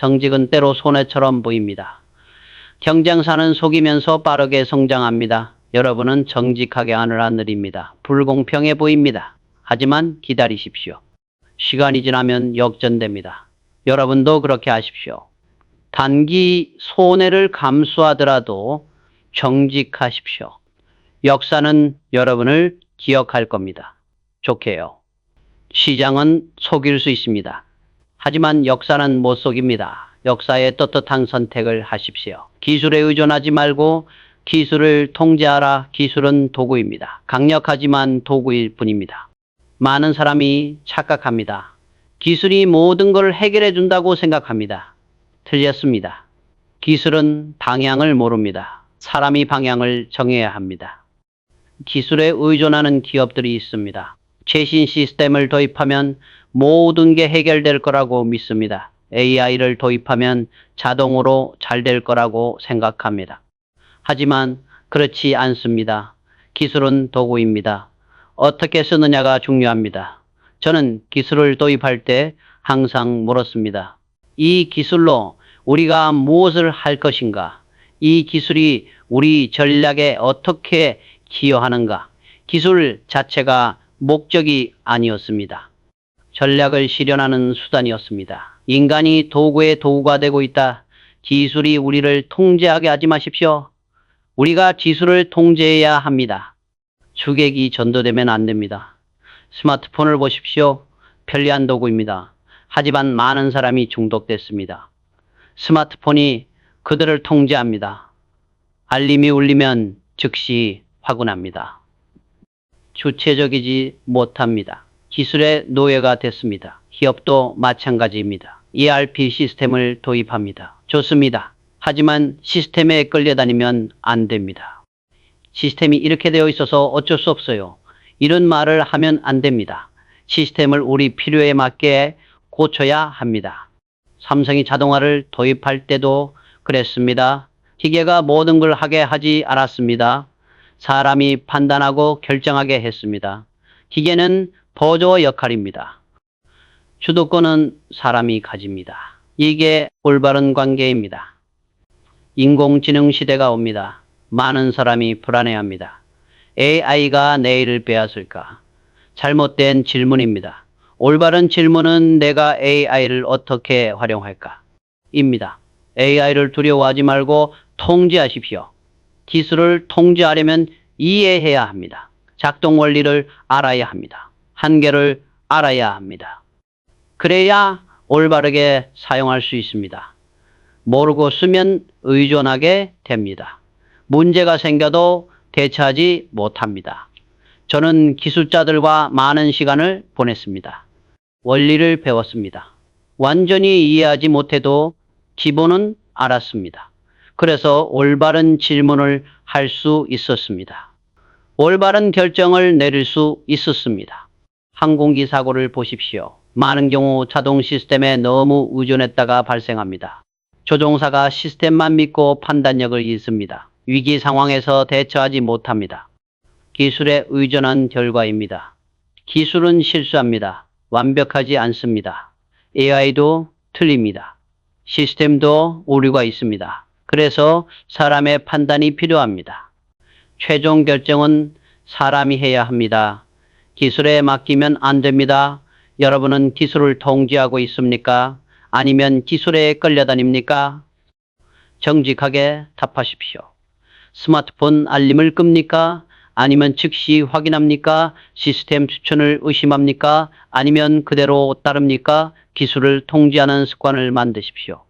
정직은 때로 손해처럼 보입니다. 경쟁사는 속이면서 빠르게 성장합니다. 여러분은 정직하게 하늘 하늘입니다. 불공평해 보입니다. 하지만 기다리십시오. 시간이 지나면 역전됩니다. 여러분도 그렇게 하십시오. 단기 손해를 감수하더라도 정직하십시오. 역사는 여러분을 기억할 겁니다. 좋게요. 시장은 속일 수 있습니다. 하지만 역사는 못 속입니다. 역사에 떳떳한 선택을 하십시오. 기술에 의존하지 말고 기술을 통제하라. 기술은 도구입니다. 강력하지만 도구일 뿐입니다. 많은 사람이 착각합니다. 기술이 모든 걸 해결해 준다고 생각합니다. 틀렸습니다. 기술은 방향을 모릅니다. 사람이 방향을 정해야 합니다. 기술에 의존하는 기업들이 있습니다. 최신 시스템을 도입하면 모든 게 해결될 거라고 믿습니다. AI를 도입하면 자동으로 잘 될 거라고 생각합니다. 하지만 그렇지 않습니다. 기술은 도구입니다. 어떻게 쓰느냐가 중요합니다. 저는 기술을 도입할 때 항상 물었습니다. 이 기술로 우리가 무엇을 할 것인가? 이 기술이 우리 전략에 어떻게 기여하는가? 기술 자체가 목적이 아니었습니다. 전략을 실현하는 수단이었습니다. 인간이 도구의 도구가 되고 있다. 기술이 우리를 통제하게 하지 마십시오. 우리가 기술을 통제해야 합니다. 주객이 전도되면 안 됩니다. 스마트폰을 보십시오. 편리한 도구입니다. 하지만 많은 사람이 중독됐습니다. 스마트폰이 그들을 통제합니다. 알림이 울리면 즉시 화군합니다. 주체적이지 못합니다. 기술의 노예가 됐습니다. 기업도 마찬가지입니다. ERP 시스템을 도입합니다. 좋습니다. 하지만 시스템에 끌려다니면 안 됩니다. 시스템이 이렇게 되어 있어서 어쩔 수 없어요. 이런 말을 하면 안 됩니다. 시스템을 우리 필요에 맞게 고쳐야 합니다. 삼성이 자동화를 도입할 때도 그랬습니다. 기계가 모든 걸 하게 하지 않았습니다. 사람이 판단하고 결정하게 했습니다. 기계는 보조 역할입니다. 주도권은 사람이 가집니다. 이게 올바른 관계입니다. 인공지능 시대가 옵니다. 많은 사람이 불안해합니다. AI가 내일을 빼앗을까? 잘못된 질문입니다. 올바른 질문은 내가 AI를 어떻게 활용할까? 입니다. AI를 두려워하지 말고 통제하십시오. 기술을 통제하려면 이해해야 합니다. 작동 원리를 알아야 합니다. 한계를 알아야 합니다. 그래야 올바르게 사용할 수 있습니다. 모르고 쓰면 의존하게 됩니다. 문제가 생겨도 대처하지 못합니다. 저는 기술자들과 많은 시간을 보냈습니다. 원리를 배웠습니다. 완전히 이해하지 못해도 기본은 알았습니다. 그래서 올바른 질문을 할 수 있었습니다. 올바른 결정을 내릴 수 있었습니다. 항공기 사고를 보십시오. 많은 경우 자동 시스템에 너무 의존했다가 발생합니다. 조종사가 시스템만 믿고 판단력을 잃습니다. 위기 상황에서 대처하지 못합니다. 기술에 의존한 결과입니다. 기술은 실수합니다. 완벽하지 않습니다. AI도 틀립니다. 시스템도 오류가 있습니다. 그래서 사람의 판단이 필요합니다. 최종 결정은 사람이 해야 합니다. 기술에 맡기면 안 됩니다. 여러분은 기술을 통제하고 있습니까? 아니면 기술에 끌려다닙니까? 정직하게 답하십시오. 스마트폰 알림을 끕니까? 아니면 즉시 확인합니까? 시스템 추천을 의심합니까? 아니면 그대로 따릅니까? 기술을 통제하는 습관을 만드십시오.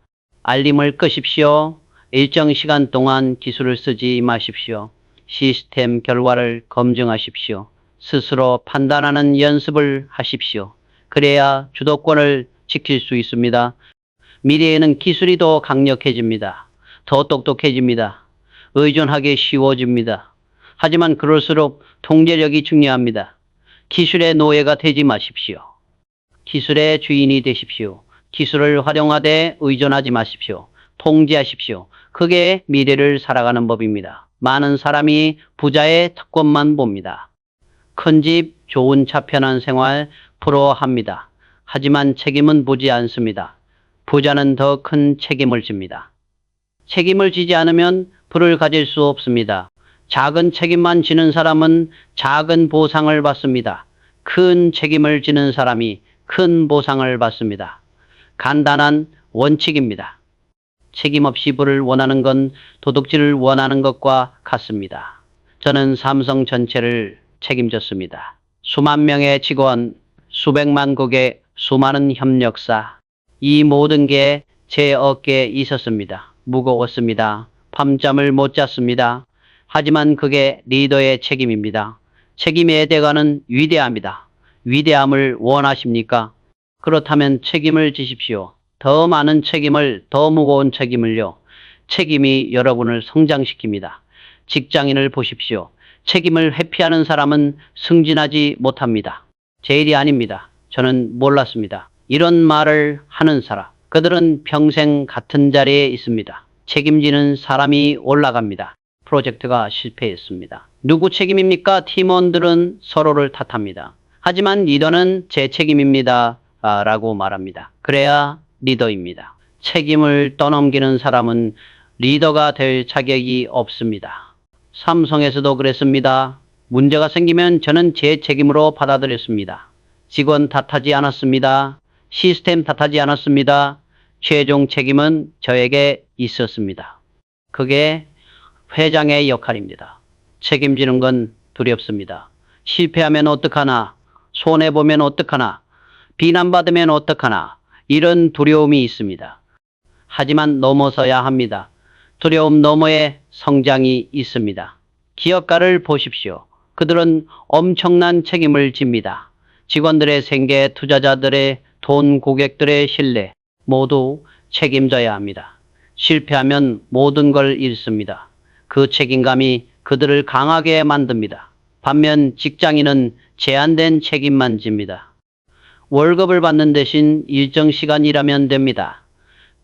알림을 끄십시오. 일정 시간 동안 기술을 쓰지 마십시오. 시스템 결과를 검증하십시오. 스스로 판단하는 연습을 하십시오. 그래야 주도권을 지킬 수 있습니다. 미래에는 기술이 더 강력해집니다. 더 똑똑해집니다. 의존하기 쉬워집니다. 하지만 그럴수록 통제력이 중요합니다. 기술의 노예가 되지 마십시오. 기술의 주인이 되십시오. 기술을 활용하되 의존하지 마십시오. 통제하십시오. 그게 미래를 살아가는 법입니다. 많은 사람이 부자의 특권만 봅니다. 큰 집, 좋은 차, 편한 생활 부러워합니다. 하지만 책임은 보지 않습니다. 부자는 더 큰 책임을 집니다. 책임을 지지 않으면 부를 가질 수 없습니다. 작은 책임만 지는 사람은 작은 보상을 받습니다. 큰 책임을 지는 사람이 큰 보상을 받습니다. 간단한 원칙입니다. 책임 없이 부를 원하는 건 도둑질을 원하는 것과 같습니다. 저는 삼성 전체를 책임졌습니다. 수만 명의 직원, 수백만 고객, 수많은 협력사. 이 모든 게 제 어깨에 있었습니다. 무거웠습니다. 밤잠을 못 잤습니다. 하지만 그게 리더의 책임입니다. 책임의 대가는 위대합니다. 위대함을 원하십니까? 그렇다면 책임을 지십시오. 더 많은 책임을, 더 무거운 책임을요. 책임이 여러분을 성장시킵니다. 직장인을 보십시오. 책임을 회피하는 사람은 승진하지 못합니다. 제 일이 아닙니다. 저는 몰랐습니다. 이런 말을 하는 사람, 그들은 평생 같은 자리에 있습니다. 책임지는 사람이 올라갑니다. 프로젝트가 실패했습니다. 누구 책임입니까? 팀원들은 서로를 탓합니다. 하지만 리더는 제 책임입니다. 라고 말합니다. 그래야 리더입니다. 책임을 떠넘기는 사람은 리더가 될 자격이 없습니다. 삼성에서도 그랬습니다. 문제가 생기면 저는 제 책임으로 받아들였습니다. 직원 탓하지 않았습니다. 시스템 탓하지 않았습니다. 최종 책임은 저에게 있었습니다. 그게 회장의 역할입니다. 책임지는 건 두렵습니다. 실패하면 어떡하나, 손해보면 어떡하나, 비난받으면 어떡하나, 이런 두려움이 있습니다. 하지만 넘어서야 합니다. 두려움 너머에 성장이 있습니다. 기업가를 보십시오. 그들은 엄청난 책임을 집니다. 직원들의 생계, 투자자들의 돈, 고객들의 신뢰 모두 책임져야 합니다. 실패하면 모든 걸 잃습니다. 그 책임감이 그들을 강하게 만듭니다. 반면 직장인은 제한된 책임만 집니다. 월급을 받는 대신 일정 시간 일하면 됩니다.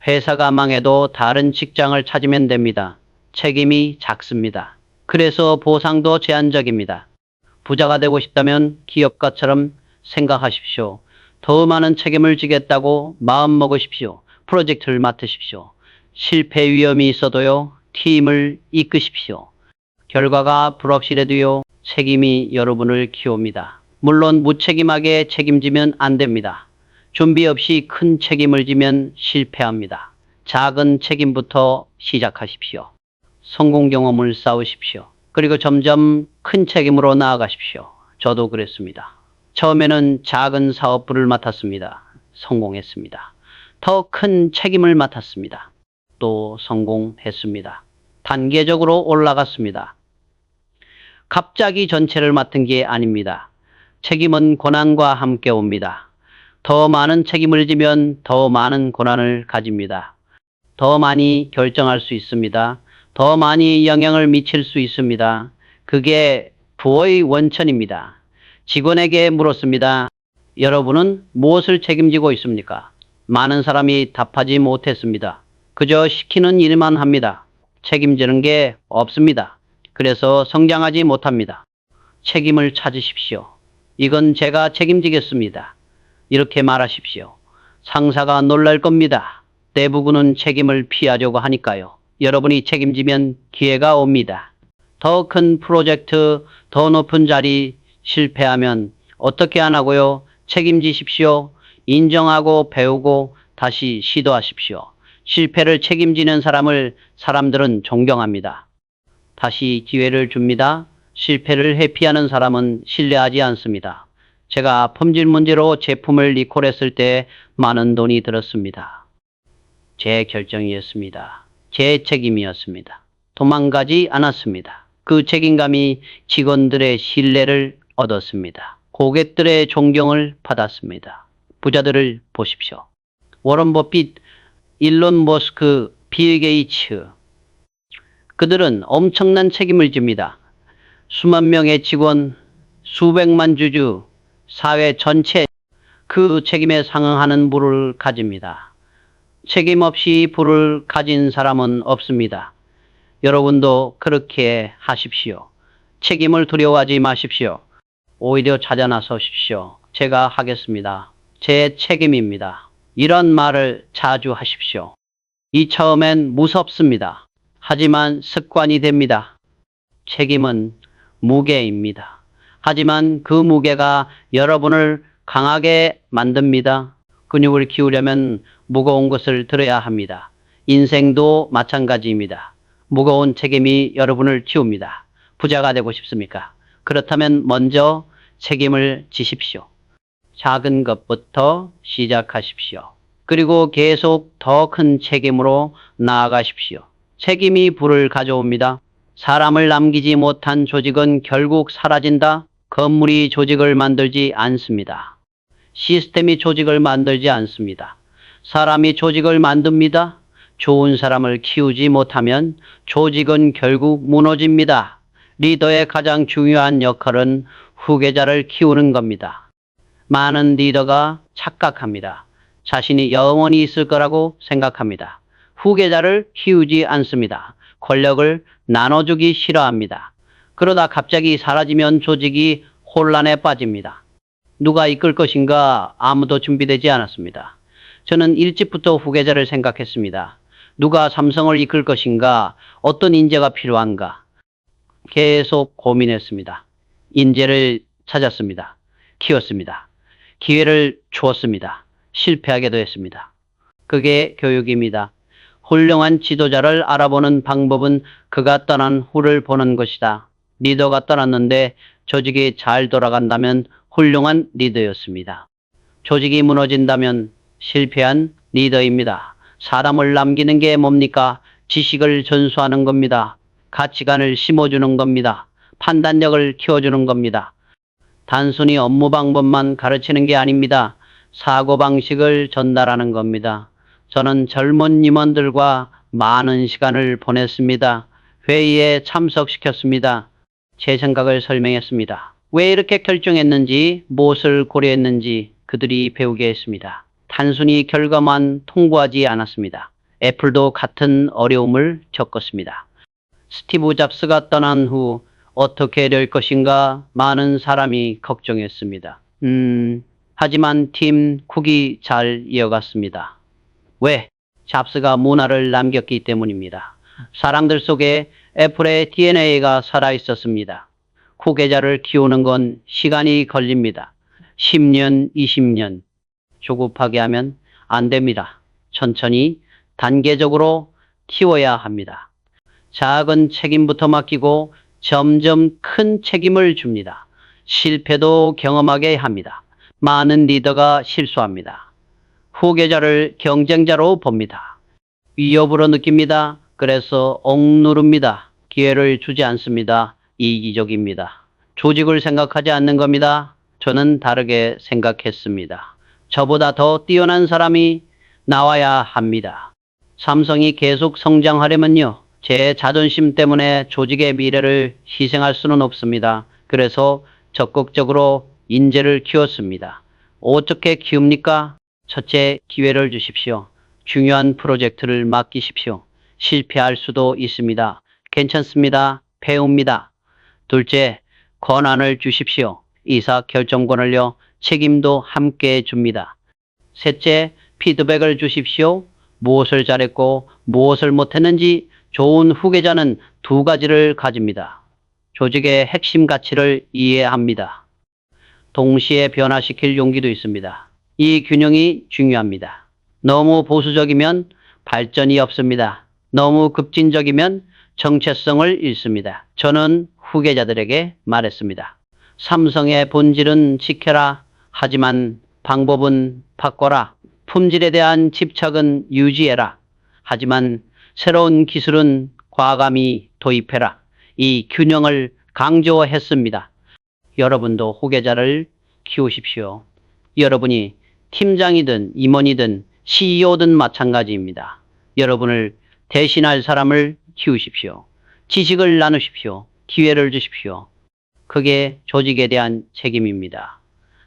회사가 망해도 다른 직장을 찾으면 됩니다. 책임이 작습니다. 그래서 보상도 제한적입니다. 부자가 되고 싶다면 기업가처럼 생각하십시오. 더 많은 책임을 지겠다고 마음 먹으십시오. 프로젝트를 맡으십시오. 실패 위험이 있어도요, 팀을 이끄십시오. 결과가 불확실해도요, 책임이 여러분을 키웁니다. 물론 무책임하게 책임지면 안 됩니다. 준비 없이 큰 책임을 지면 실패합니다. 작은 책임부터 시작하십시오. 성공 경험을 쌓으십시오. 그리고 점점 큰 책임으로 나아가십시오. 저도 그랬습니다. 처음에는 작은 사업부를 맡았습니다. 성공했습니다. 더 큰 책임을 맡았습니다. 또 성공했습니다. 단계적으로 올라갔습니다. 갑자기 전체를 맡은 게 아닙니다. 책임은 고난과 함께 옵니다. 더 많은 책임을 지면 더 많은 고난을 가집니다. 더 많이 결정할 수 있습니다. 더 많이 영향을 미칠 수 있습니다. 그게 부의 원천입니다. 직원에게 물었습니다. 여러분은 무엇을 책임지고 있습니까? 많은 사람이 답하지 못했습니다. 그저 시키는 일만 합니다. 책임지는 게 없습니다. 그래서 성장하지 못합니다. 책임을 찾으십시오. 이건 제가 책임지겠습니다. 이렇게 말하십시오. 상사가 놀랄 겁니다. 대부분은 책임을 피하려고 하니까요. 여러분이 책임지면 기회가 옵니다. 더 큰 프로젝트, 더 높은 자리, 실패하면 어떻게 안 하고요? 책임지십시오. 인정하고 배우고 다시 시도하십시오. 실패를 책임지는 사람을 사람들은 존경합니다. 다시 기회를 줍니다. 실패를 회피하는 사람은 신뢰하지 않습니다. 제가 품질 문제로 제품을 리콜했을 때 많은 돈이 들었습니다. 제 결정이었습니다. 제 책임이었습니다. 도망가지 않았습니다. 그 책임감이 직원들의 신뢰를 얻었습니다. 고객들의 존경을 받았습니다. 부자들을 보십시오. 워런 버핏, 일론 머스크, 빌 게이츠. 그들은 엄청난 책임을 집니다. 수만 명의 직원, 수백만 주주, 사회 전체 그 책임에 상응하는 부를 가집니다. 책임 없이 부를 가진 사람은 없습니다. 여러분도 그렇게 하십시오. 책임을 두려워하지 마십시오. 오히려 찾아 나서십시오. 제가 하겠습니다. 제 책임입니다. 이런 말을 자주 하십시오. 이 처음엔 무섭습니다. 하지만 습관이 됩니다. 책임은 무게입니다. 하지만 그 무게가 여러분을 강하게 만듭니다. 근육을 키우려면 무거운 것을 들어야 합니다. 인생도 마찬가지입니다. 무거운 책임이 여러분을 키웁니다. 부자가 되고 싶습니까? 그렇다면 먼저 책임을 지십시오. 작은 것부터 시작하십시오. 그리고 계속 더 큰 책임으로 나아가십시오. 책임이 부를 가져옵니다. 사람을 남기지 못한 조직은 결국 사라진다. 건물이 조직을 만들지 않습니다. 시스템이 조직을 만들지 않습니다. 사람이 조직을 만듭니다. 좋은 사람을 키우지 못하면 조직은 결국 무너집니다. 리더의 가장 중요한 역할은 후계자를 키우는 겁니다. 많은 리더가 착각합니다. 자신이 영원히 있을 거라고 생각합니다. 후계자를 키우지 않습니다. 권력을 나눠주기 싫어합니다. 그러다 갑자기 사라지면 조직이 혼란에 빠집니다. 누가 이끌 것인가 아무도 준비되지 않았습니다. 저는 일찍부터 후계자를 생각했습니다. 누가 삼성을 이끌 것인가, 어떤 인재가 필요한가 계속 고민했습니다. 인재를 찾았습니다. 키웠습니다. 기회를 주었습니다. 실패하게도 했습니다. 그게 교육입니다. 훌륭한 지도자를 알아보는 방법은 그가 떠난 후를 보는 것이다. 리더가 떠났는데 조직이 잘 돌아간다면 훌륭한 리더였습니다. 조직이 무너진다면 실패한 리더입니다. 사람을 남기는 게 뭡니까? 지식을 전수하는 겁니다. 가치관을 심어주는 겁니다. 판단력을 키워주는 겁니다. 단순히 업무 방법만 가르치는 게 아닙니다. 사고방식을 전달하는 겁니다. 저는 젊은 임원들과 많은 시간을 보냈습니다. 회의에 참석시켰습니다. 제 생각을 설명했습니다. 왜 이렇게 결정했는지, 무엇을 고려했는지 그들이 배우게 했습니다. 단순히 결과만 통보하지 않았습니다. 애플도 같은 어려움을 겪었습니다. 스티브 잡스가 떠난 후 어떻게 될 것인가 많은 사람이 걱정했습니다. 하지만 팀 쿡이 잘 이어갔습니다. 왜? 잡스가 문화를 남겼기 때문입니다. 사람들 속에 애플의 DNA가 살아있었습니다. 후계자를 키우는 건 시간이 걸립니다. 10년, 20년. 조급하게 하면 안 됩니다. 천천히, 단계적으로 키워야 합니다. 작은 책임부터 맡기고 점점 큰 책임을 줍니다. 실패도 경험하게 합니다. 많은 리더가 실수합니다. 후계자를 경쟁자로 봅니다. 위협으로 느낍니다. 그래서 억누릅니다. 기회를 주지 않습니다. 이기적입니다. 조직을 생각하지 않는 겁니다. 저는 다르게 생각했습니다. 저보다 더 뛰어난 사람이 나와야 합니다. 삼성이 계속 성장하려면요. 제 자존심 때문에 조직의 미래를 희생할 수는 없습니다. 그래서 적극적으로 인재를 키웠습니다. 어떻게 키웁니까? 첫째, 기회를 주십시오. 중요한 프로젝트를 맡기십시오. 실패할 수도 있습니다. 괜찮습니다. 배웁니다. 둘째, 권한을 주십시오. 의사결정권을요. 책임도 함께 줍니다. 셋째, 피드백을 주십시오. 무엇을 잘했고 무엇을 못했는지. 좋은 후계자는 두 가지를 가집니다. 조직의 핵심 가치를 이해합니다. 동시에 변화시킬 용기도 있습니다. 이 균형이 중요합니다. 너무 보수적이면 발전이 없습니다. 너무 급진적이면 정체성을 잃습니다. 저는 후계자들에게 말했습니다. 삼성의 본질은 지켜라. 하지만 방법은 바꿔라. 품질에 대한 집착은 유지해라. 하지만 새로운 기술은 과감히 도입해라. 이 균형을 강조했습니다. 여러분도 후계자를 키우십시오. 여러분이 팀장이든 임원이든 CEO든 마찬가지입니다. 여러분을 대신할 사람을 키우십시오. 지식을 나누십시오. 기회를 주십시오. 그게 조직에 대한 책임입니다.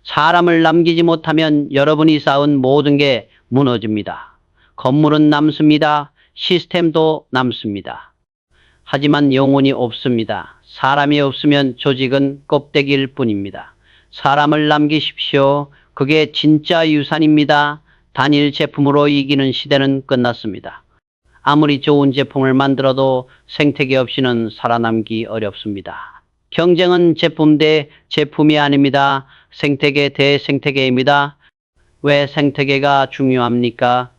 사람을 남기지 못하면 여러분이 쌓은 모든 게 무너집니다. 건물은 남습니다. 시스템도 남습니다. 하지만 영혼이 없습니다. 사람이 없으면 조직은 껍데기일 뿐입니다. 사람을 남기십시오. 그게 진짜 유산입니다. 단일 제품으로 이기는 시대는 끝났습니다. 아무리 좋은 제품을 만들어도 생태계 없이는 살아남기 어렵습니다. 경쟁은 제품 대 제품이 아닙니다. 생태계 대 생태계입니다. 왜 생태계가 중요합니까?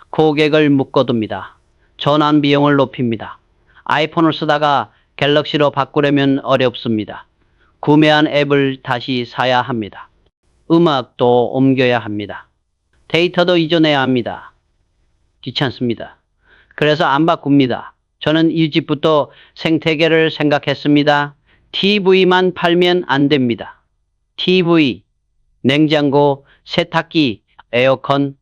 고객을 묶어둡니다. 전환 비용을 높입니다. 아이폰을 쓰다가 갤럭시로 바꾸려면 어렵습니다. 구매한 앱을 다시 사야 합니다. 음악도 옮겨야 합니다. 데이터도 이전해야 합니다. 귀찮습니다. 그래서 안 바꿉니다. 저는 일찍부터 생태계를 생각했습니다. TV만 팔면 안 됩니다. TV, 냉장고, 세탁기, 에어컨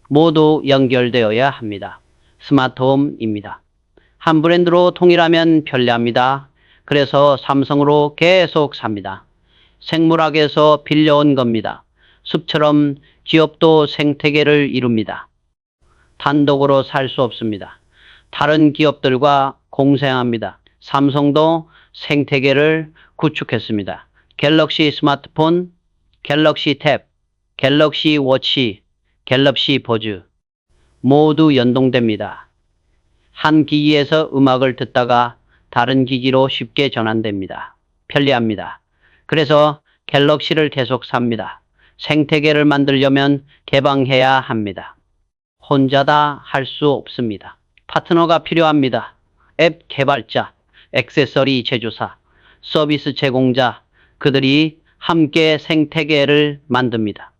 모두 연결되어야 합니다. 스마트홈입니다. 한 브랜드로 통일하면 편리합니다. 그래서 삼성으로 계속 삽니다. 생물학에서 빌려온 겁니다. 숲처럼 기업도 생태계를 이룹니다. 단독으로 살 수 없습니다. 다른 기업들과 공생합니다. 삼성도 생태계를 구축했습니다. 갤럭시 스마트폰, 갤럭시 탭, 갤럭시 워치, 갤럭시 버즈 모두 연동됩니다. 한 기기에서 음악을 듣다가 다른 기기로 쉽게 전환됩니다. 편리합니다. 그래서 갤럭시를 계속 삽니다. 생태계를 만들려면 개방해야 합니다. 혼자 다 할 수 없습니다. 파트너가 필요합니다. 앱 개발자, 액세서리 제조사, 서비스 제공자, 그들이 함께 생태계를 만듭니다.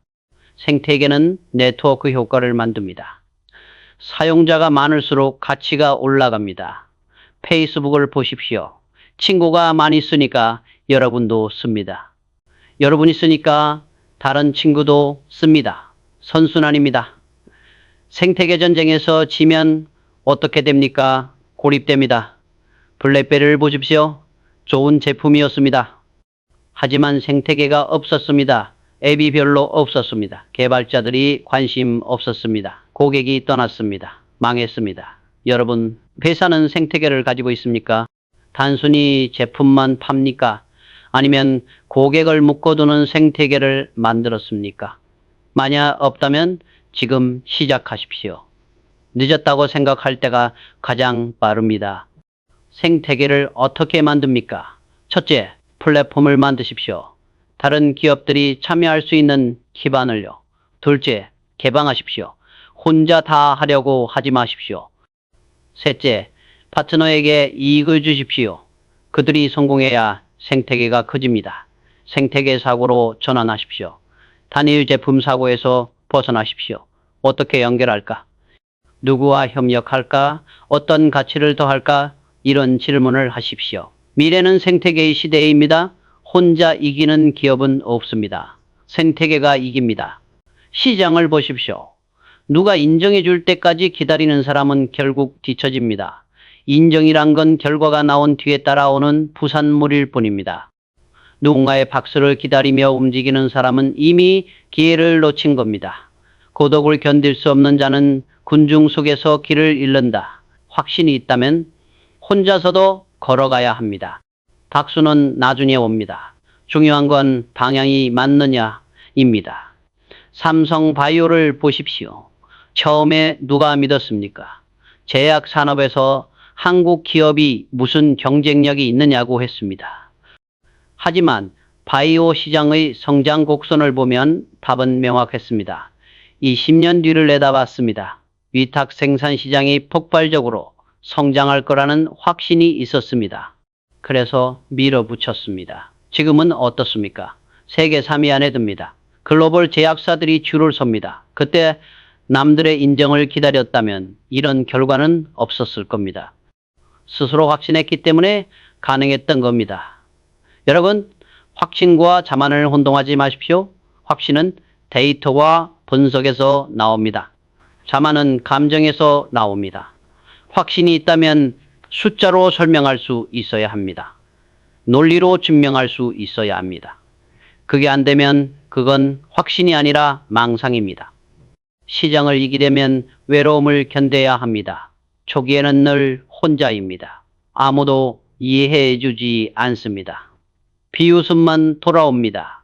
생태계는 네트워크 효과를 만듭니다. 사용자가 많을수록 가치가 올라갑니다. 페이스북을 보십시오. 친구가 많이 쓰니까 여러분도 씁니다. 여러분이 쓰니까 다른 친구도 씁니다. 선순환입니다. 생태계 전쟁에서 지면 어떻게 됩니까? 고립됩니다. 블랙베리를 보십시오. 좋은 제품이었습니다. 하지만 생태계가 없었습니다. 앱이 별로 없었습니다. 개발자들이 관심 없었습니다. 고객이 떠났습니다. 망했습니다. 여러분, 회사는 생태계를 가지고 있습니까? 단순히 제품만 팝니까? 아니면 고객을 묶어두는 생태계를 만들었습니까? 만약 없다면 지금 시작하십시오. 늦었다고 생각할 때가 가장 빠릅니다. 생태계를 어떻게 만듭니까? 첫째, 플랫폼을 만드십시오. 다른 기업들이 참여할 수 있는 기반을요. 둘째, 개방하십시오. 혼자 다 하려고 하지 마십시오. 셋째, 파트너에게 이익을 주십시오. 그들이 성공해야 생태계가 커집니다. 생태계 사고로 전환하십시오. 단일 제품 사고에서 벗어나십시오. 어떻게 연결할까? 누구와 협력할까? 어떤 가치를 더할까? 이런 질문을 하십시오. 미래는 생태계의 시대입니다. 혼자 이기는 기업은 없습니다. 생태계가 이깁니다. 시장을 보십시오. 누가 인정해 줄 때까지 기다리는 사람은 결국 뒤처집니다. 인정이란 건 결과가 나온 뒤에 따라오는 부산물일 뿐입니다. 누군가의 박수를 기다리며 움직이는 사람은 이미 기회를 놓친 겁니다. 고독을 견딜 수 없는 자는 군중 속에서 길을 잃는다. 확신이 있다면 혼자서도 걸어가야 합니다. 박수는 나중에 옵니다. 중요한 건 방향이 맞느냐입니다. 삼성 바이오를 보십시오. 처음에 누가 믿었습니까? 제약 산업에서 한국 기업이 무슨 경쟁력이 있느냐고 했습니다. 하지만 바이오 시장의 성장 곡선을 보면 답은 명확했습니다. 이 10년 뒤를 내다봤습니다. 위탁 생산 시장이 폭발적으로 성장할 거라는 확신이 있었습니다. 그래서 밀어붙였습니다. 지금은 어떻습니까? 세계 3위 안에 듭니다. 글로벌 제약사들이 줄을 섭니다. 그때 남들의 인정을 기다렸다면 이런 결과는 없었을 겁니다. 스스로 확신했기 때문에 가능했던 겁니다. 여러분, 확신과 자만을 혼동하지 마십시오. 확신은 데이터와 분석에서 나옵니다. 자만은 감정에서 나옵니다. 확신이 있다면 숫자로 설명할 수 있어야 합니다. 논리로 증명할 수 있어야 합니다. 그게 안 되면 그건 확신이 아니라 망상입니다. 시장을 이기려면 외로움을 견뎌야 합니다. 초기에는 늘 혼자입니다. 아무도 이해해 주지 않습니다. 비웃음만 돌아옵니다.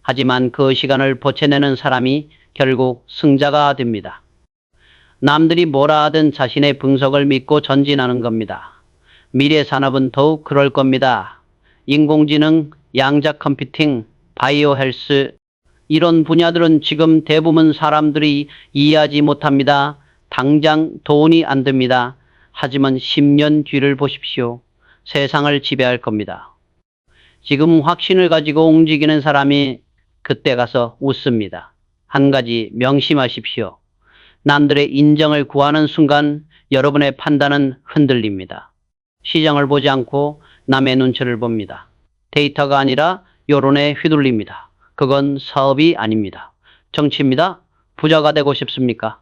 하지만 그 시간을 버텨내는 사람이 결국 승자가 됩니다. 남들이 뭐라 하든 자신의 분석을 믿고 전진하는 겁니다. 미래 산업은 더욱 그럴 겁니다. 인공지능, 양자 컴퓨팅, 바이오 헬스 이런 분야들은 지금 대부분 사람들이 이해하지 못합니다. 당장 돈이 안 듭니다. 하지만 10년 뒤를 보십시오. 세상을 지배할 겁니다. 지금 확신을 가지고 움직이는 사람이 그때 가서 웃습니다. 한 가지 명심하십시오. 남들의 인정을 구하는 순간 여러분의 판단은 흔들립니다. 시장을 보지 않고 남의 눈치를 봅니다. 데이터가 아니라 여론에 휘둘립니다. 그건 사업이 아닙니다. 정치입니다. 부자가 되고 싶습니까?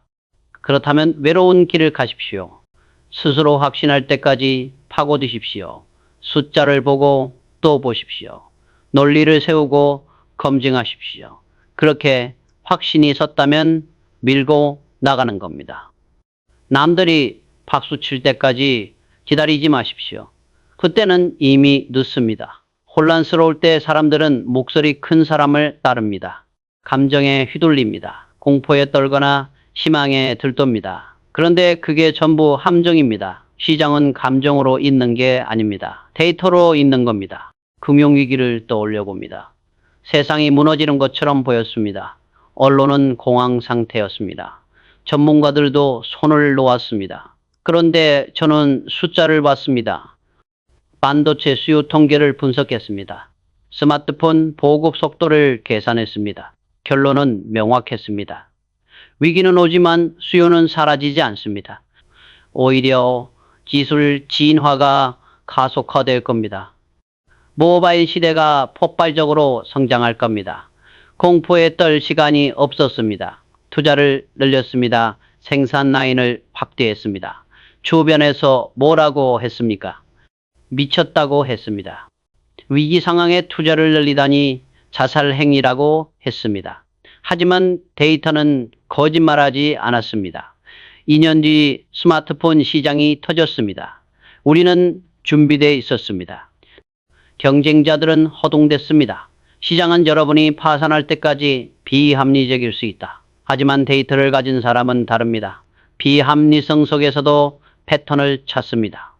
그렇다면 외로운 길을 가십시오. 스스로 확신할 때까지 파고드십시오. 숫자를 보고 또 보십시오. 논리를 세우고 검증하십시오. 그렇게 확신이 섰다면 밀고 나가는 겁니다. 남들이 박수 칠 때까지 기다리지 마십시오. 그때는 이미 늦습니다. 혼란스러울 때 사람들은 목소리 큰 사람을 따릅니다. 감정에 휘둘립니다. 공포에 떨거나 희망에 들떱니다. 그런데 그게 전부 함정입니다. 시장은 감정으로 있는 게 아닙니다. 데이터로 있는 겁니다. 금융위기를 떠올려 봅니다. 세상이 무너지는 것처럼 보였습니다. 언론은 공황 상태였습니다. 전문가들도 손을 놓았습니다. 그런데 저는 숫자를 봤습니다. 반도체 수요 통계를 분석했습니다. 스마트폰 보급 속도를 계산했습니다. 결론은 명확했습니다. 위기는 오지만 수요는 사라지지 않습니다. 오히려 기술 진화가 가속화될 겁니다. 모바일 시대가 폭발적으로 성장할 겁니다. 공포에 떨 시간이 없었습니다. 투자를 늘렸습니다. 생산 라인을 확대했습니다. 주변에서 뭐라고 했습니까? 미쳤다고 했습니다. 위기 상황에 투자를 늘리다니 자살 행위라고 했습니다. 하지만 데이터는 거짓말하지 않았습니다. 2년 뒤 스마트폰 시장이 터졌습니다. 우리는 준비되어 있었습니다. 경쟁자들은 허둥댔습니다. 시장은 여러분이 파산할 때까지 비합리적일 수 있다. 하지만 데이터를 가진 사람은 다릅니다. 비합리성 속에서도 패턴을 찾습니다.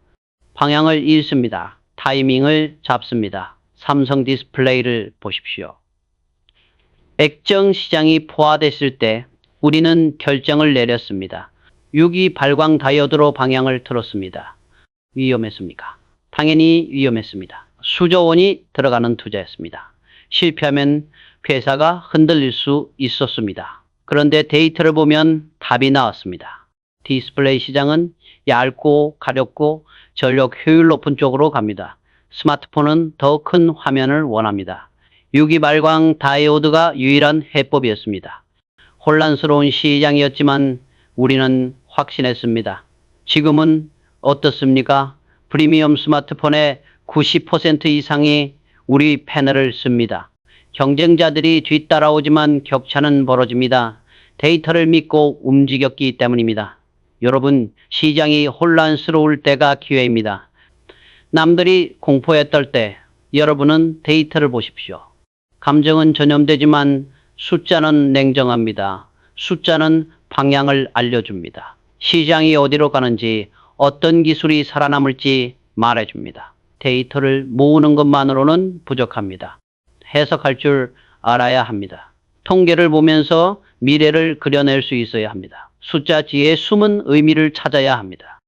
방향을 잃습니다. 타이밍을 잡습니다. 삼성 디스플레이를 보십시오. 액정 시장이 포화됐을 때 우리는 결정을 내렸습니다. 6기 발광 다이오드로 방향을 틀었습니다. 위험했습니까? 당연히 위험했습니다. 수조 원이 들어가는 투자였습니다. 실패하면 회사가 흔들릴 수 있었습니다. 그런데 데이터를 보면 답이 나왔습니다. 디스플레이 시장은 얇고 가렵고 전력 효율 높은 쪽으로 갑니다. 스마트폰은 더 큰 화면을 원합니다. 유기발광 다이오드가 유일한 해법이었습니다. 혼란스러운 시장이었지만 우리는 확신했습니다. 지금은 어떻습니까? 프리미엄 스마트폰의 90% 이상이 우리 패널을 씁니다. 경쟁자들이 뒤따라오지만 격차는 벌어집니다. 데이터를 믿고 움직였기 때문입니다. 여러분, 시장이 혼란스러울 때가 기회입니다. 남들이 공포에 떨 때 여러분은 데이터를 보십시오. 감정은 전염되지만 숫자는 냉정합니다. 숫자는 방향을 알려줍니다. 시장이 어디로 가는지, 어떤 기술이 살아남을지 말해줍니다. 데이터를 모으는 것만으로는 부족합니다. 해석할 줄 알아야 합니다. 통계를 보면서 미래를 그려낼 수 있어야 합니다. 숫자 뒤에 숨은 의미를 찾아야 합니다.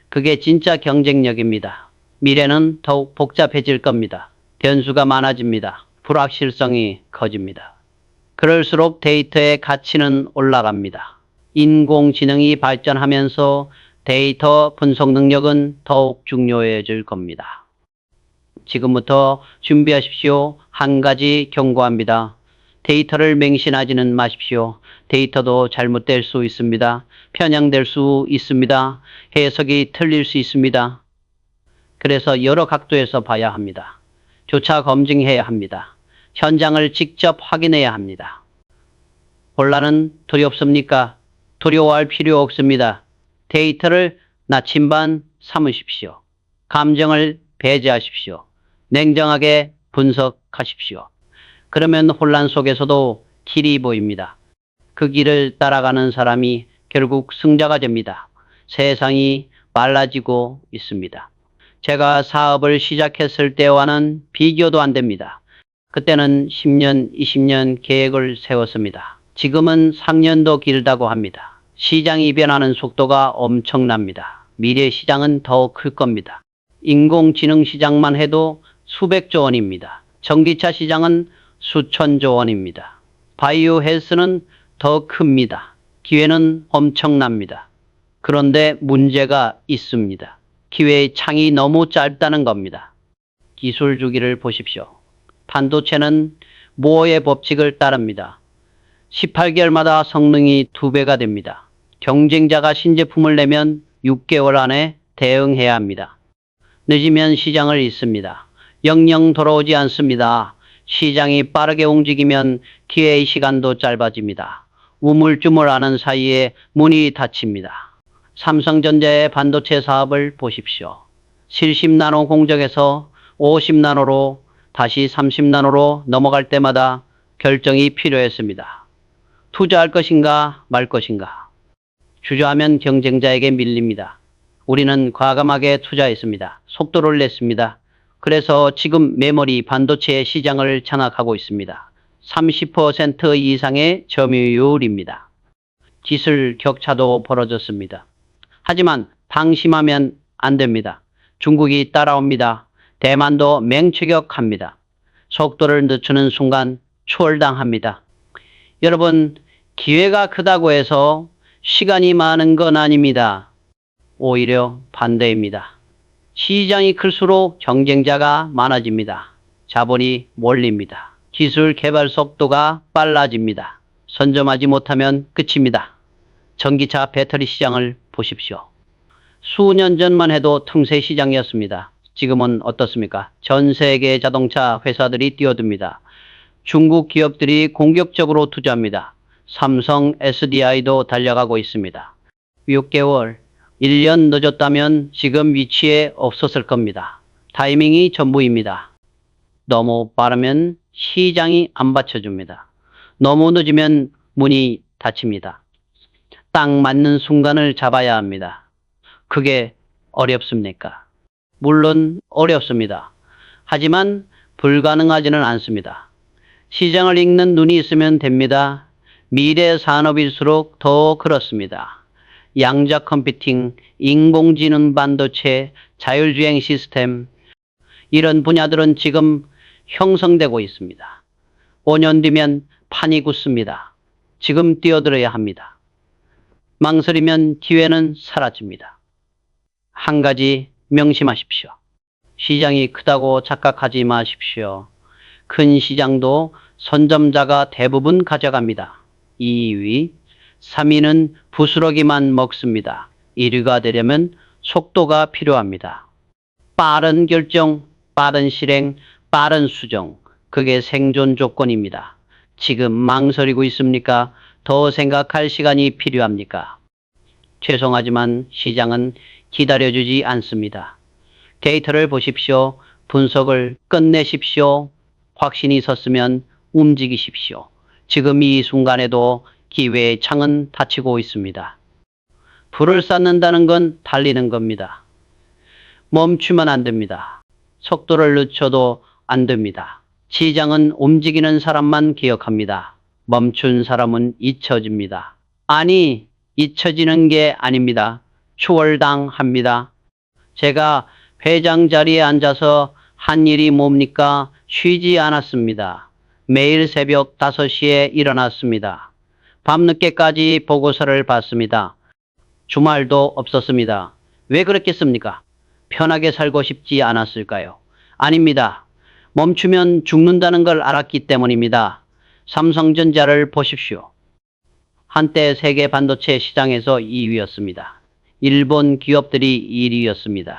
그게 진짜 경쟁력입니다. 미래는 더욱 복잡해질 겁니다. 변수가 많아집니다. 불확실성이 커집니다. 그럴수록 데이터의 가치는 올라갑니다. 인공지능이 발전하면서 데이터 분석 능력은 더욱 중요해질 겁니다. 지금부터 준비하십시오. 한 가지 경고합니다. 데이터를 맹신하지는 마십시오. 데이터도 잘못될 수 있습니다. 편향될 수 있습니다. 해석이 틀릴 수 있습니다. 그래서 여러 각도에서 봐야 합니다. 조차 검증해야 합니다. 현장을 직접 확인해야 합니다. 혼란은 두렵습니까? 두려워할 필요 없습니다. 데이터를 나침반 삼으십시오. 감정을 배제하십시오. 냉정하게 분석하십시오. 그러면 혼란 속에서도 길이 보입니다. 그 길을 따라가는 사람이 결국 승자가 됩니다. 세상이 빨라지고 있습니다. 제가 사업을 시작했을 때와는 비교도 안 됩니다. 그때는 10년, 20년 계획을 세웠습니다. 지금은 3년도 길다고 합니다. 시장이 변하는 속도가 엄청납니다. 미래 시장은 더 클 겁니다. 인공지능 시장만 해도 수백조 원입니다. 전기차 시장은 수천조 원입니다. 바이오 헬스는 더 큽니다. 기회는 엄청납니다. 그런데 문제가 있습니다. 기회의 창이 너무 짧다는 겁니다. 기술 주기를 보십시오. 반도체는 모어의 법칙을 따릅니다. 18개월마다 성능이 2배가 됩니다. 경쟁자가 신제품을 내면 6개월 안에 대응해야 합니다. 늦으면 시장을 잃습니다. 영영 돌아오지 않습니다. 시장이 빠르게 움직이면 기회의 시간도 짧아집니다. 우물쭈물하는 사이에 문이 닫힙니다. 삼성전자의 반도체 사업을 보십시오. 70나노 공정에서 50나노로 다시 30나노로 넘어갈 때마다 결정이 필요했습니다. 투자할 것인가 말 것인가. 주저하면 경쟁자에게 밀립니다. 우리는 과감하게 투자했습니다. 속도를 냈습니다. 그래서 지금 메모리 반도체 시장을 장악하고 있습니다. 30% 이상의 점유율입니다. 기술 격차도 벌어졌습니다. 하지만 방심하면 안 됩니다. 중국이 따라옵니다. 대만도 맹추격합니다. 속도를 늦추는 순간 추월당합니다. 여러분, 기회가 크다고 해서 시간이 많은 건 아닙니다. 오히려 반대입니다. 시장이 클수록 경쟁자가 많아집니다. 자본이 몰립니다. 기술 개발 속도가 빨라집니다. 선점하지 못하면 끝입니다. 전기차 배터리 시장을 보십시오. 수년 전만 해도 틈새 시장이었습니다. 지금은 어떻습니까? 전 세계 자동차 회사들이 뛰어듭니다. 중국 기업들이 공격적으로 투자합니다. 삼성, SDI도 달려가고 있습니다. 6개월, 1년 늦었다면 지금 위치에 없었을 겁니다. 타이밍이 전부입니다. 너무 빠르면 시장이 안 받쳐줍니다. 너무 늦으면 문이 닫힙니다. 딱 맞는 순간을 잡아야 합니다. 그게 어렵습니까? 물론 어렵습니다. 하지만 불가능하지는 않습니다. 시장을 읽는 눈이 있으면 됩니다. 미래 산업일수록 더 그렇습니다. 양자 컴퓨팅, 인공지능 반도체, 자율주행 시스템 이런 분야들은 지금 형성되고 있습니다. 5년 뒤면 판이 굳습니다. 지금 뛰어들어야 합니다. 망설이면 기회는 사라집니다. 한 가지 명심하십시오. 시장이 크다고 착각하지 마십시오. 큰 시장도 선점자가 대부분 가져갑니다. 2위, 3위는 부스러기만 먹습니다. 1위가 되려면 속도가 필요합니다. 빠른 결정, 빠른 실행, 빠른 수정. 그게 생존 조건입니다. 지금 망설이고 있습니까? 더 생각할 시간이 필요합니까? 죄송하지만 시장은 기다려주지 않습니다. 데이터를 보십시오. 분석을 끝내십시오. 확신이 섰으면 움직이십시오. 지금 이 순간에도 기회의 창은 닫히고 있습니다. 불을 쌓는다는 건 달리는 겁니다. 멈추면 안 됩니다. 속도를 늦춰도 안 됩니다. 시장은 움직이는 사람만 기억합니다. 멈춘 사람은 잊혀집니다. 아니, 잊혀지는 게 아닙니다. 추월당합니다. 제가 회장 자리에 앉아서 한 일이 뭡니까? 쉬지 않았습니다. 매일 새벽 5시에 일어났습니다. 밤늦게까지 보고서를 봤습니다. 주말도 없었습니다. 왜 그랬겠습니까? 편하게 살고 싶지 않았을까요? 아닙니다. 멈추면 죽는다는 걸 알았기 때문입니다. 삼성전자를 보십시오. 한때 세계 반도체 시장에서 2위였습니다. 일본 기업들이 1위였습니다.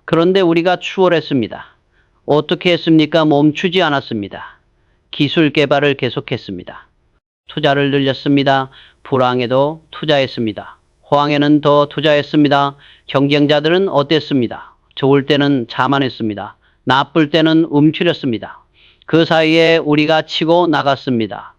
그런데 우리가 추월했습니다. 어떻게 했습니까? 멈추지 않았습니다. 기술 개발을 계속했습니다. 투자를 늘렸습니다. 불황에도 투자했습니다. 호황에는 더 투자했습니다. 경쟁자들은 어땠습니다? 좋을 때는 자만했습니다. 나쁠 때는 움츠렸습니다. 그 사이에 우리가 치고 나갔습니다.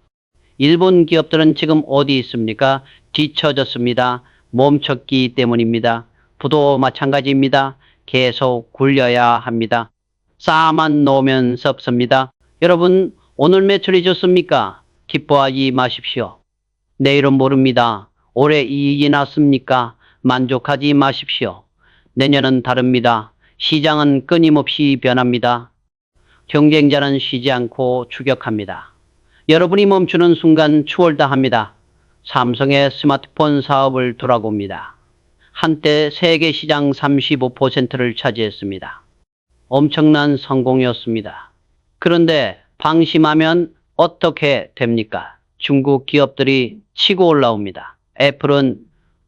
일본 기업들은 지금 어디 있습니까? 뒤처졌습니다. 멈췄기 때문입니다. 부도 마찬가지입니다. 계속 굴려야 합니다. 쌓아만 놓으면 섭습니다. 여러분, 오늘 매출이 좋습니까? 기뻐하지 마십시오. 내일은 모릅니다. 올해 이익이 났습니까? 만족하지 마십시오. 내년은 다릅니다. 시장은 끊임없이 변합니다. 경쟁자는 쉬지 않고 추격합니다. 여러분이 멈추는 순간 추월다 합니다. 삼성의 스마트폰 사업을 돌아봅니다. 한때 세계 시장 35%를 차지했습니다. 엄청난 성공이었습니다. 그런데 방심하면 어떻게 됩니까? 중국 기업들이 치고 올라옵니다. 애플은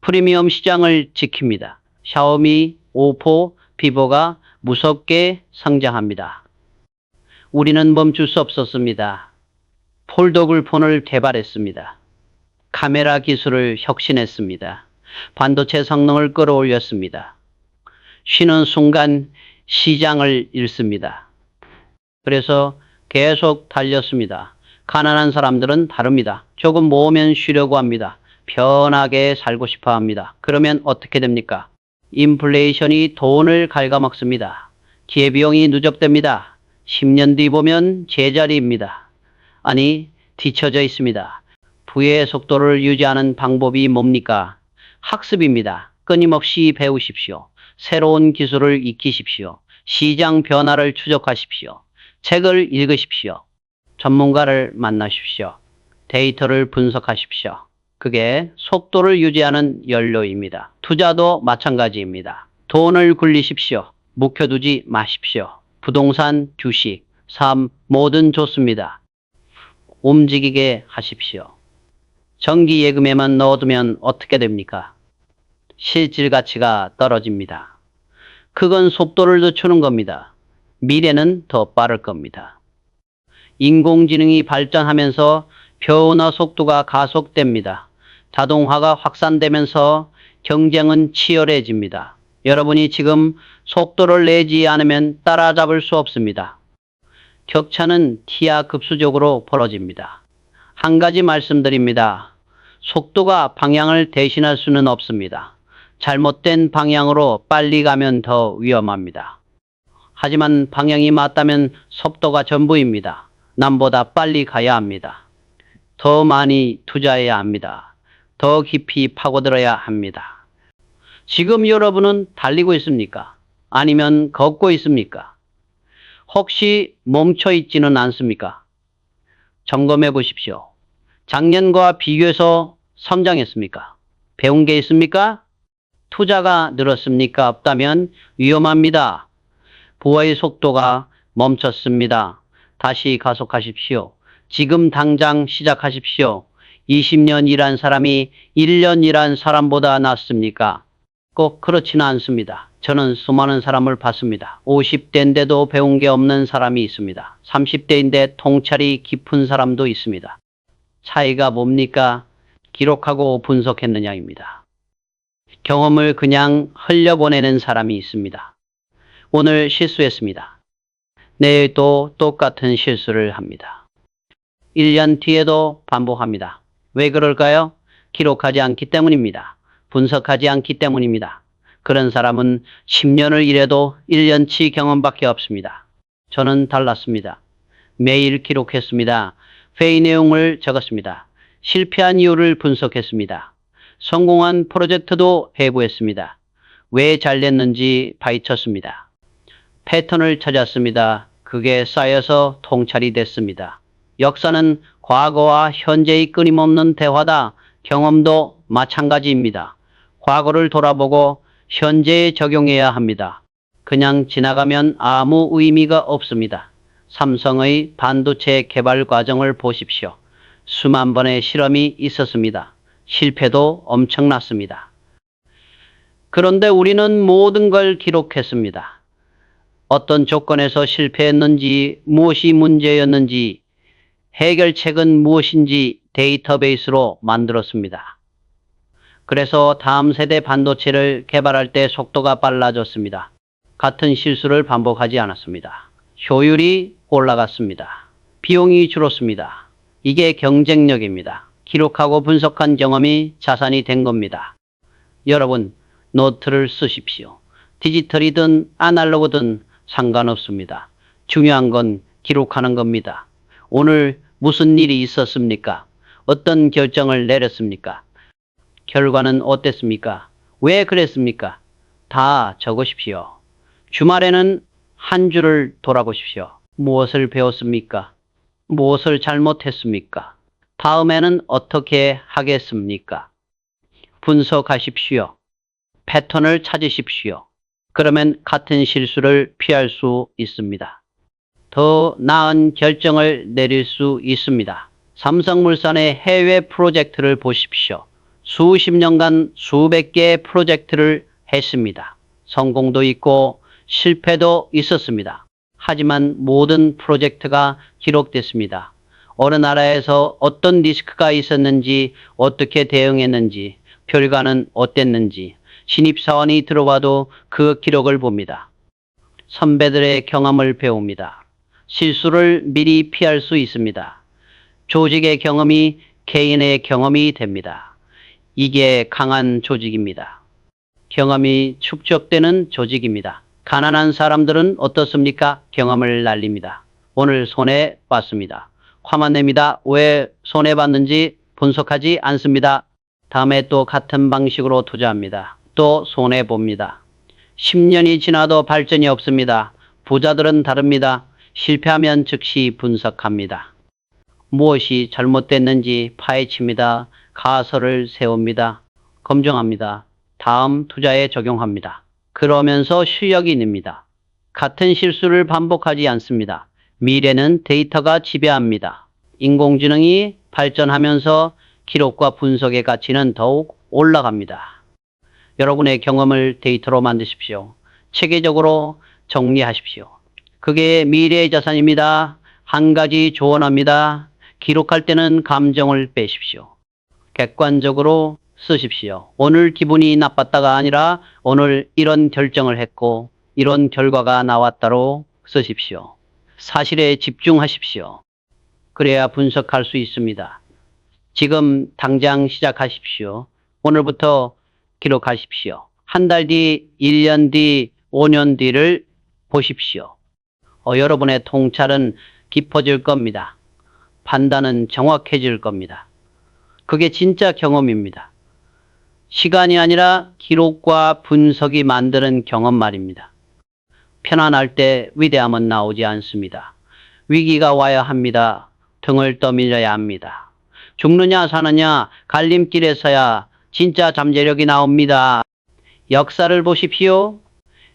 프리미엄 시장을 지킵니다. 샤오미, 오포, 비보가 무섭게 성장합니다. 우리는 멈출 수 없었습니다. 폴더블 폰을 개발했습니다. 카메라 기술을 혁신했습니다. 반도체 성능을 끌어올렸습니다. 쉬는 순간 시장을 잃습니다. 그래서 계속 달렸습니다. 가난한 사람들은 다릅니다. 조금 모으면 쉬려고 합니다. 편하게 살고 싶어 합니다. 그러면 어떻게 됩니까? 인플레이션이 돈을 갉아먹습니다. 기회비용이 누적됩니다. 10년 뒤 보면 제자리입니다. 아니, 뒤처져 있습니다. 부의 속도를 유지하는 방법이 뭡니까? 학습입니다. 끊임없이 배우십시오. 새로운 기술을 익히십시오. 시장 변화를 추적하십시오. 책을 읽으십시오. 전문가를 만나십시오. 데이터를 분석하십시오. 그게 속도를 유지하는 연료입니다. 투자도 마찬가지입니다. 돈을 굴리십시오. 묵혀두지 마십시오. 부동산, 주식, 삶 뭐든 좋습니다. 움직이게 하십시오. 정기예금에만 넣어두면 어떻게 됩니까? 실질 가치가 떨어집니다. 그건 속도를 늦추는 겁니다. 미래는 더 빠를 겁니다. 인공지능이 발전하면서 변화 속도가 가속됩니다. 자동화가 확산되면서 경쟁은 치열해집니다. 여러분이 지금 속도를 내지 않으면 따라잡을 수 없습니다. 격차는 기하급수적으로 벌어집니다. 한 가지 말씀드립니다. 속도가 방향을 대신할 수는 없습니다. 잘못된 방향으로 빨리 가면 더 위험합니다. 하지만 방향이 맞다면 속도가 전부입니다. 남보다 빨리 가야 합니다. 더 많이 투자해야 합니다. 더 깊이 파고들어야 합니다. 지금 여러분은 달리고 있습니까? 아니면 걷고 있습니까? 혹시 멈춰 있지는 않습니까? 점검해 보십시오. 작년과 비교해서 성장했습니까? 배운 게 있습니까? 투자가 늘었습니까? 없다면 위험합니다. 부의 속도가 멈췄습니다. 다시 가속하십시오. 지금 당장 시작하십시오. 20년 일한 사람이 1년 일한 사람보다 낫습니까? 꼭 그렇지는 않습니다. 저는 수많은 사람을 봤습니다. 50대인데도 배운 게 없는 사람이 있습니다. 30대인데 통찰이 깊은 사람도 있습니다. 차이가 뭡니까? 기록하고 분석했느냐입니다. 경험을 그냥 흘려보내는 사람이 있습니다. 오늘 실수했습니다. 내일 또 똑같은 실수를 합니다. 1년 뒤에도 반복합니다. 왜 그럴까요? 기록하지 않기 때문입니다. 분석하지 않기 때문입니다. 그런 사람은 10년을 일해도 1년치 경험밖에 없습니다. 저는 달랐습니다. 매일 기록했습니다. 회의 내용을 적었습니다. 실패한 이유를 분석했습니다. 성공한 프로젝트도 해부했습니다. 왜 잘됐는지 파헤쳤습니다. 패턴을 찾았습니다. 그게 쌓여서 통찰이 됐습니다. 역사는 과거와 현재의 끊임없는 대화다. 경험도 마찬가지입니다. 과거를 돌아보고 현재에 적용해야 합니다. 그냥 지나가면 아무 의미가 없습니다. 삼성의 반도체 개발 과정을 보십시오. 수만 번의 실험이 있었습니다. 실패도 엄청났습니다. 그런데 우리는 모든 걸 기록했습니다. 어떤 조건에서 실패했는지, 무엇이 문제였는지, 해결책은 무엇인지 데이터베이스로 만들었습니다. 그래서 다음 세대 반도체를 개발할 때 속도가 빨라졌습니다. 같은 실수를 반복하지 않았습니다. 효율이 올라갔습니다. 비용이 줄었습니다. 이게 경쟁력입니다. 기록하고 분석한 경험이 자산이 된 겁니다. 여러분, 노트를 쓰십시오. 디지털이든 아날로그든 상관없습니다. 중요한 건 기록하는 겁니다. 오늘 무슨 일이 있었습니까? 어떤 결정을 내렸습니까? 결과는 어땠습니까? 왜 그랬습니까? 다 적으십시오. 주말에는 한 주를 돌아보십시오. 무엇을 배웠습니까? 무엇을 잘못했습니까? 다음에는 어떻게 하겠습니까? 분석하십시오. 패턴을 찾으십시오. 그러면 같은 실수를 피할 수 있습니다. 더 나은 결정을 내릴 수 있습니다. 삼성물산의 해외 프로젝트를 보십시오. 수십 년간 수백 개의 프로젝트를 했습니다. 성공도 있고 실패도 있었습니다. 하지만 모든 프로젝트가 기록됐습니다. 어느 나라에서 어떤 리스크가 있었는지, 어떻게 대응했는지, 결과는 어땠는지, 신입사원이 들어와도 그 기록을 봅니다. 선배들의 경험을 배웁니다. 실수를 미리 피할 수 있습니다. 조직의 경험이 개인의 경험이 됩니다. 이게 강한 조직입니다. 경험이 축적되는 조직입니다. 가난한 사람들은 어떻습니까? 경험을 날립니다. 오늘 손해봤습니다. 화만 냅니다. 왜 손해봤는지 분석하지 않습니다. 다음에 또 같은 방식으로 투자합니다. 또 손해봅니다. 10년이 지나도 발전이 없습니다. 부자들은 다릅니다. 실패하면 즉시 분석합니다. 무엇이 잘못됐는지 파헤칩니다. 가설을 세웁니다. 검증합니다. 다음 투자에 적용합니다. 그러면서 실력이 늡니다. 같은 실수를 반복하지 않습니다. 미래는 데이터가 지배합니다. 인공지능이 발전하면서 기록과 분석의 가치는 더욱 올라갑니다. 여러분의 경험을 데이터로 만드십시오. 체계적으로 정리하십시오. 그게 미래의 자산입니다. 한 가지 조언합니다. 기록할 때는 감정을 빼십시오. 객관적으로 쓰십시오. 오늘 기분이 나빴다가 아니라 오늘 이런 결정을 했고 이런 결과가 나왔다로 쓰십시오. 사실에 집중하십시오. 그래야 분석할 수 있습니다. 지금 당장 시작하십시오. 오늘부터 기록하십시오. 한 달 뒤, 1년 뒤, 5년 뒤를 보십시오. 여러분의 통찰은 깊어질 겁니다. 판단은 정확해질 겁니다. 그게 진짜 경험입니다. 시간이 아니라 기록과 분석이 만드는 경험 말입니다. 편안할 때 위대함은 나오지 않습니다. 위기가 와야 합니다. 등을 떠밀려야 합니다. 죽느냐 사느냐 갈림길에서야 진짜 잠재력이 나옵니다. 역사를 보십시오.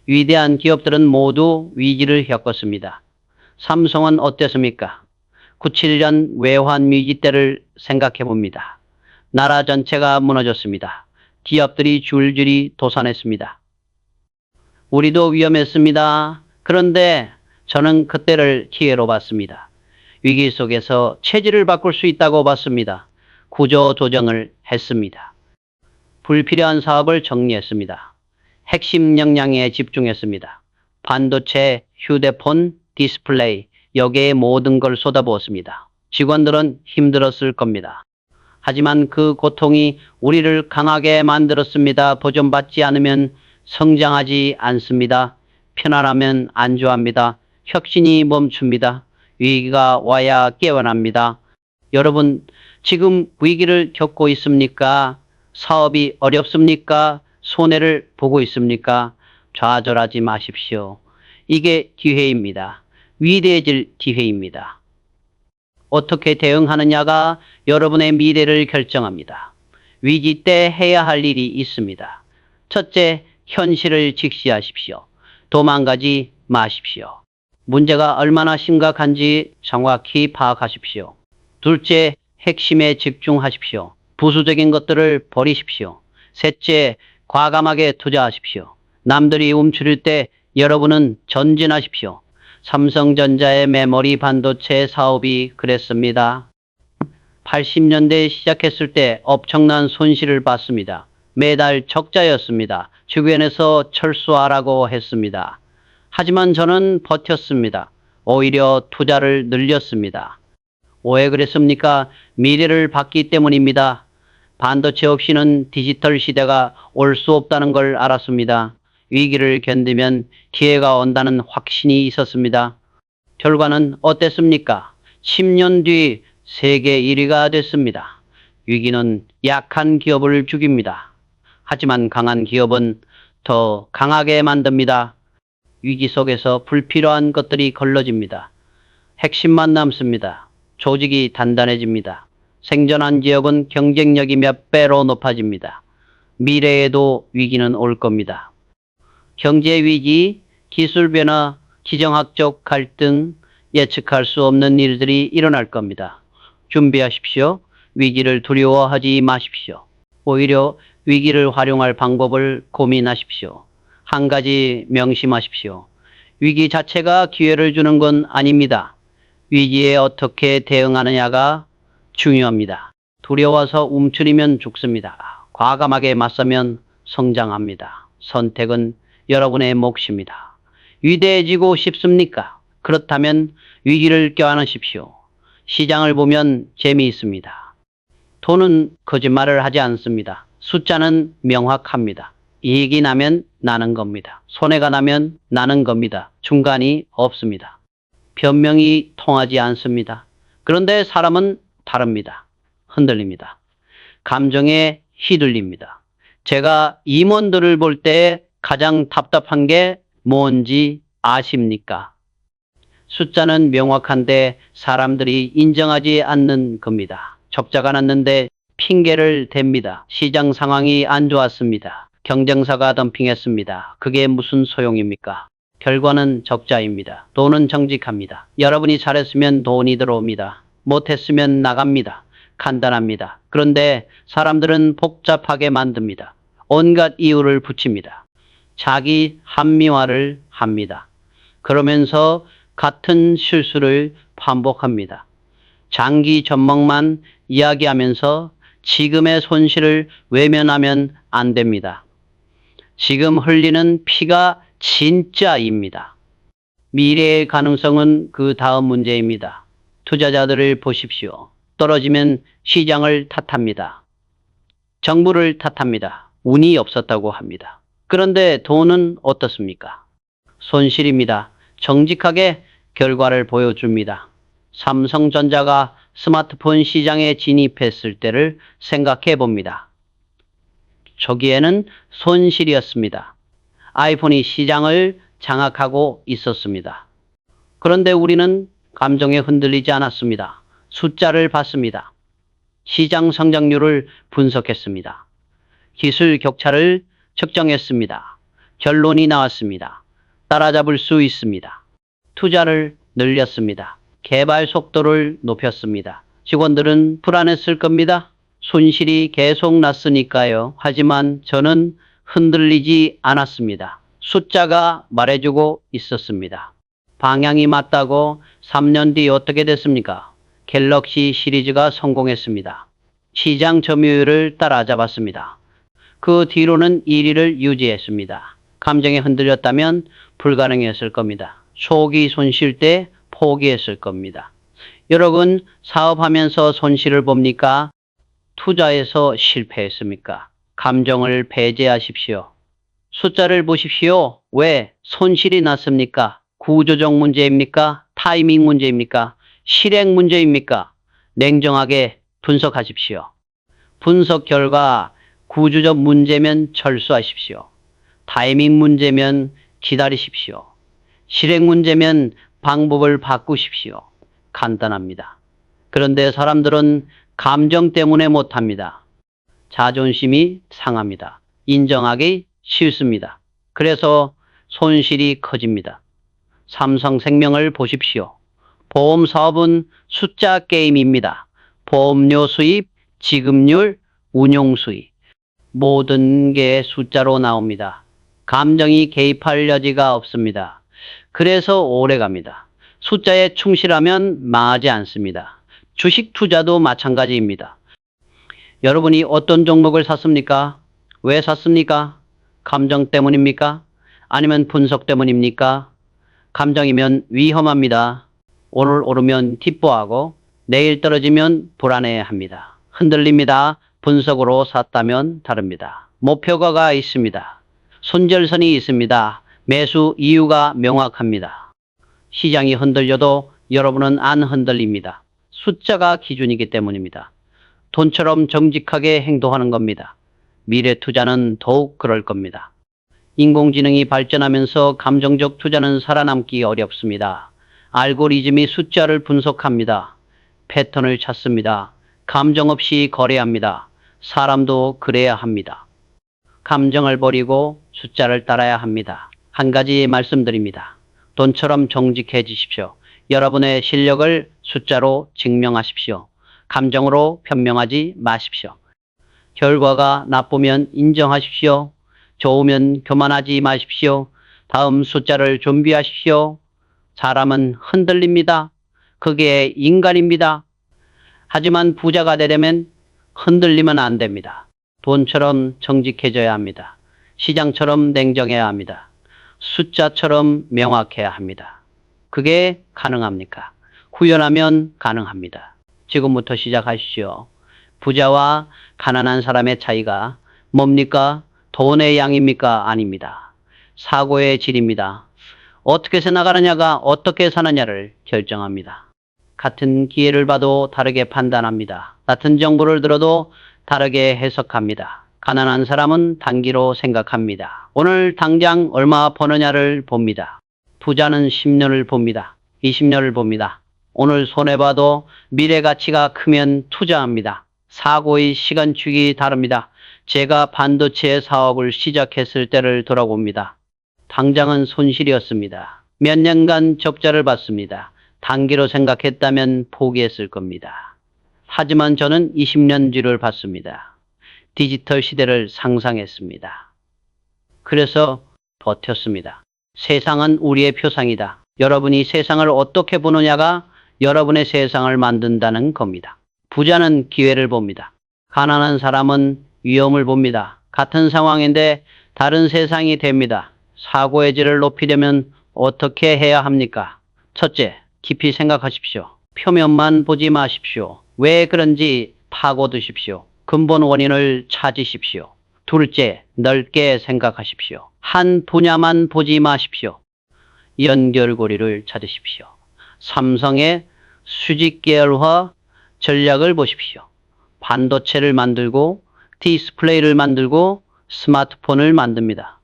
위대한 기업들은 모두 위기를 겪었습니다. 삼성은 어땠습니까? 97년 외환 위기 때를 생각해 봅니다. 나라 전체가 무너졌습니다. 기업들이 줄줄이 도산했습니다. 우리도 위험했습니다. 그런데 저는 그때를 기회로 봤습니다. 위기 속에서 체질을 바꿀 수 있다고 봤습니다. 구조 조정을 했습니다. 불필요한 사업을 정리했습니다. 핵심 역량에 집중했습니다. 반도체, 휴대폰, 디스플레이, 여기에 모든 걸 쏟아부었습니다. 직원들은 힘들었을 겁니다. 하지만 그 고통이 우리를 강하게 만들었습니다. 도전받지 않으면 성장하지 않습니다. 편안하면 안주합니다. 혁신이 멈춥니다. 위기가 와야 깨어납니다. 여러분, 지금 위기를 겪고 있습니까? 사업이 어렵습니까? 손해를 보고 있습니까? 좌절하지 마십시오. 이게 기회입니다. 위대해질 기회입니다. 어떻게 대응하느냐가 여러분의 미래를 결정합니다. 위기 때 해야 할 일이 있습니다. 첫째, 현실을 직시하십시오. 도망가지 마십시오. 문제가 얼마나 심각한지 정확히 파악하십시오. 둘째, 핵심에 집중하십시오. 부수적인 것들을 버리십시오. 셋째, 과감하게 투자하십시오. 남들이 움츠릴 때 여러분은 전진하십시오. 삼성전자의 메모리 반도체 사업이 그랬습니다. 80년대에 시작했을 때 엄청난 손실을 봤습니다. 매달 적자였습니다. 주변에서 철수하라고 했습니다. 하지만 저는 버텼습니다. 오히려 투자를 늘렸습니다. 왜 그랬습니까? 미래를 봤기 때문입니다. 반도체 없이는 디지털 시대가 올 수 없다는 걸 알았습니다. 위기를 견디면 기회가 온다는 확신이 있었습니다. 결과는 어땠습니까? 10년 뒤 세계 1위가 됐습니다. 위기는 약한 기업을 죽입니다. 하지만 강한 기업은 더 강하게 만듭니다. 위기 속에서 불필요한 것들이 걸러집니다. 핵심만 남습니다. 조직이 단단해집니다. 생존한 기업은 경쟁력이 몇 배로 높아집니다. 미래에도 위기는 올 겁니다. 경제 위기, 기술 변화, 지정학적 갈등, 예측할 수 없는 일들이 일어날 겁니다. 준비하십시오. 위기를 두려워하지 마십시오. 오히려 위기를 활용할 방법을 고민하십시오. 한 가지 명심하십시오. 위기 자체가 기회를 주는 건 아닙니다. 위기에 어떻게 대응하느냐가 중요합니다. 두려워서 움츠리면 죽습니다. 과감하게 맞서면 성장합니다. 선택은 여러분의 몫입니다. 위대해지고 싶습니까? 그렇다면 위기를 껴안으십시오. 시장을 보면 재미있습니다. 돈은 거짓말을 하지 않습니다. 숫자는 명확합니다. 이익이 나면 나는 겁니다. 손해가 나면 나는 겁니다. 중간이 없습니다. 변명이 통하지 않습니다. 그런데 사람은 다릅니다. 흔들립니다. 감정에 휘둘립니다. 제가 임원들을 볼 때 가장 답답한 게 뭔지 아십니까? 숫자는 명확한데 사람들이 인정하지 않는 겁니다. 적자가 났는데 핑계를 댑니다. 시장 상황이 안 좋았습니다. 경쟁사가 덤핑했습니다. 그게 무슨 소용입니까? 결과는 적자입니다. 돈은 정직합니다. 여러분이 잘했으면 돈이 들어옵니다. 못했으면 나갑니다. 간단합니다. 그런데 사람들은 복잡하게 만듭니다. 온갖 이유를 붙입니다. 자기 합리화를 합니다. 그러면서 같은 실수를 반복합니다. 장기 전망만 이야기하면서 지금의 손실을 외면하면 안 됩니다. 지금 흘리는 피가 진짜입니다. 미래의 가능성은 그 다음 문제입니다. 투자자들을 보십시오. 떨어지면 시장을 탓합니다. 정부를 탓합니다. 운이 없었다고 합니다. 그런데 돈은 어떻습니까? 손실입니다. 정직하게 결과를 보여줍니다. 삼성전자가 스마트폰 시장에 진입했을 때를 생각해 봅니다. 초기에는 손실이었습니다. 아이폰이 시장을 장악하고 있었습니다. 그런데 우리는 감정에 흔들리지 않았습니다. 숫자를 봤습니다. 시장 성장률을 분석했습니다. 기술 격차를 측정했습니다. 결론이 나왔습니다. 따라잡을 수 있습니다. 투자를 늘렸습니다. 개발 속도를 높였습니다. 직원들은 불안했을 겁니다. 손실이 계속 났으니까요. 하지만 저는 흔들리지 않았습니다. 숫자가 말해주고 있었습니다. 방향이 맞다고 3년 뒤 어떻게 됐습니까? 갤럭시 시리즈가 성공했습니다. 시장 점유율을 따라잡았습니다. 그 뒤로는 1위를 유지했습니다. 감정에 흔들렸다면 불가능했을 겁니다. 초기 손실 때 포기했을 겁니다. 여러분, 사업하면서 손실을 봅니까? 투자에서 실패했습니까? 감정을 배제하십시오. 숫자를 보십시오. 왜 손실이 났습니까? 구조적 문제입니까? 타이밍 문제입니까? 실행 문제입니까? 냉정하게 분석하십시오. 분석 결과 구조적 문제면 철수하십시오. 타이밍 문제면 기다리십시오. 실행 문제면 방법을 바꾸십시오. 간단합니다. 그런데 사람들은 감정 때문에 못합니다. 자존심이 상합니다. 인정하기 싫습니다. 그래서 손실이 커집니다. 삼성생명을 보십시오. 보험 사업은 숫자 게임입니다. 보험료 수입, 지급률, 운용 수입. 모든 게 숫자로 나옵니다. 감정이 개입할 여지가 없습니다. 그래서 오래갑니다. 숫자에 충실하면 망하지 않습니다. 주식 투자도 마찬가지입니다. 여러분이 어떤 종목을 샀습니까? 왜 샀습니까? 감정 때문입니까? 아니면 분석 때문입니까? 감정이면 위험합니다. 오늘 오르면 기뻐하고 내일 떨어지면 불안해합니다. 흔들립니다. 분석으로 샀다면 다릅니다. 목표가가 있습니다. 손절선이 있습니다. 매수 이유가 명확합니다. 시장이 흔들려도 여러분은 안 흔들립니다. 숫자가 기준이기 때문입니다. 돈처럼 정직하게 행동하는 겁니다. 미래 투자는 더욱 그럴 겁니다. 인공지능이 발전하면서 감정적 투자는 살아남기 어렵습니다. 알고리즘이 숫자를 분석합니다. 패턴을 찾습니다. 감정 없이 거래합니다. 사람도 그래야 합니다. 감정을 버리고 숫자를 따라야 합니다. 한 가지 말씀드립니다. 돈처럼 정직해지십시오. 여러분의 실력을 숫자로 증명하십시오. 감정으로 변명하지 마십시오. 결과가 나쁘면 인정하십시오. 좋으면 교만하지 마십시오. 다음 숫자를 준비하십시오. 사람은 흔들립니다. 그게 인간입니다. 하지만 부자가 되려면 흔들리면 안 됩니다. 돈처럼 정직해져야 합니다. 시장처럼 냉정해야 합니다. 숫자처럼 명확해야 합니다. 그게 가능합니까? 후연하면 가능합니다. 지금부터 시작하십시오. 부자와 가난한 사람의 차이가 뭡니까? 돈의 양입니까? 아닙니다. 사고의 질입니다. 어떻게 살아가느냐가 어떻게 사느냐를 결정합니다. 같은 기회를 봐도 다르게 판단합니다. 같은 정보를 들어도 다르게 해석합니다. 가난한 사람은 단기로 생각합니다. 오늘 당장 얼마 버느냐를 봅니다. 부자는 10년을 봅니다. 20년을 봅니다. 오늘 손해봐도 미래 가치가 크면 투자합니다. 사고의 시간축이 다릅니다. 제가 반도체 사업을 시작했을 때를 돌아봅니다. 당장은 손실이었습니다. 몇 년간 적자를 봤습니다. 단기로 생각했다면 포기했을 겁니다. 하지만 저는 20년 뒤를 봤습니다. 디지털 시대를 상상했습니다. 그래서 버텼습니다. 세상은 우리의 표상이다. 여러분이 세상을 어떻게 보느냐가 여러분의 세상을 만든다는 겁니다. 부자는 기회를 봅니다. 가난한 사람은 위험을 봅니다. 같은 상황인데 다른 세상이 됩니다. 사고의 질을 높이려면 어떻게 해야 합니까? 첫째, 깊이 생각하십시오. 표면만 보지 마십시오. 왜 그런지 파고드십시오. 근본 원인을 찾으십시오. 둘째, 넓게 생각하십시오. 한 분야만 보지 마십시오. 연결고리를 찾으십시오. 삼성의 수직 계열화 전략을 보십시오. 반도체를 만들고 디스플레이를 만들고 스마트폰을 만듭니다.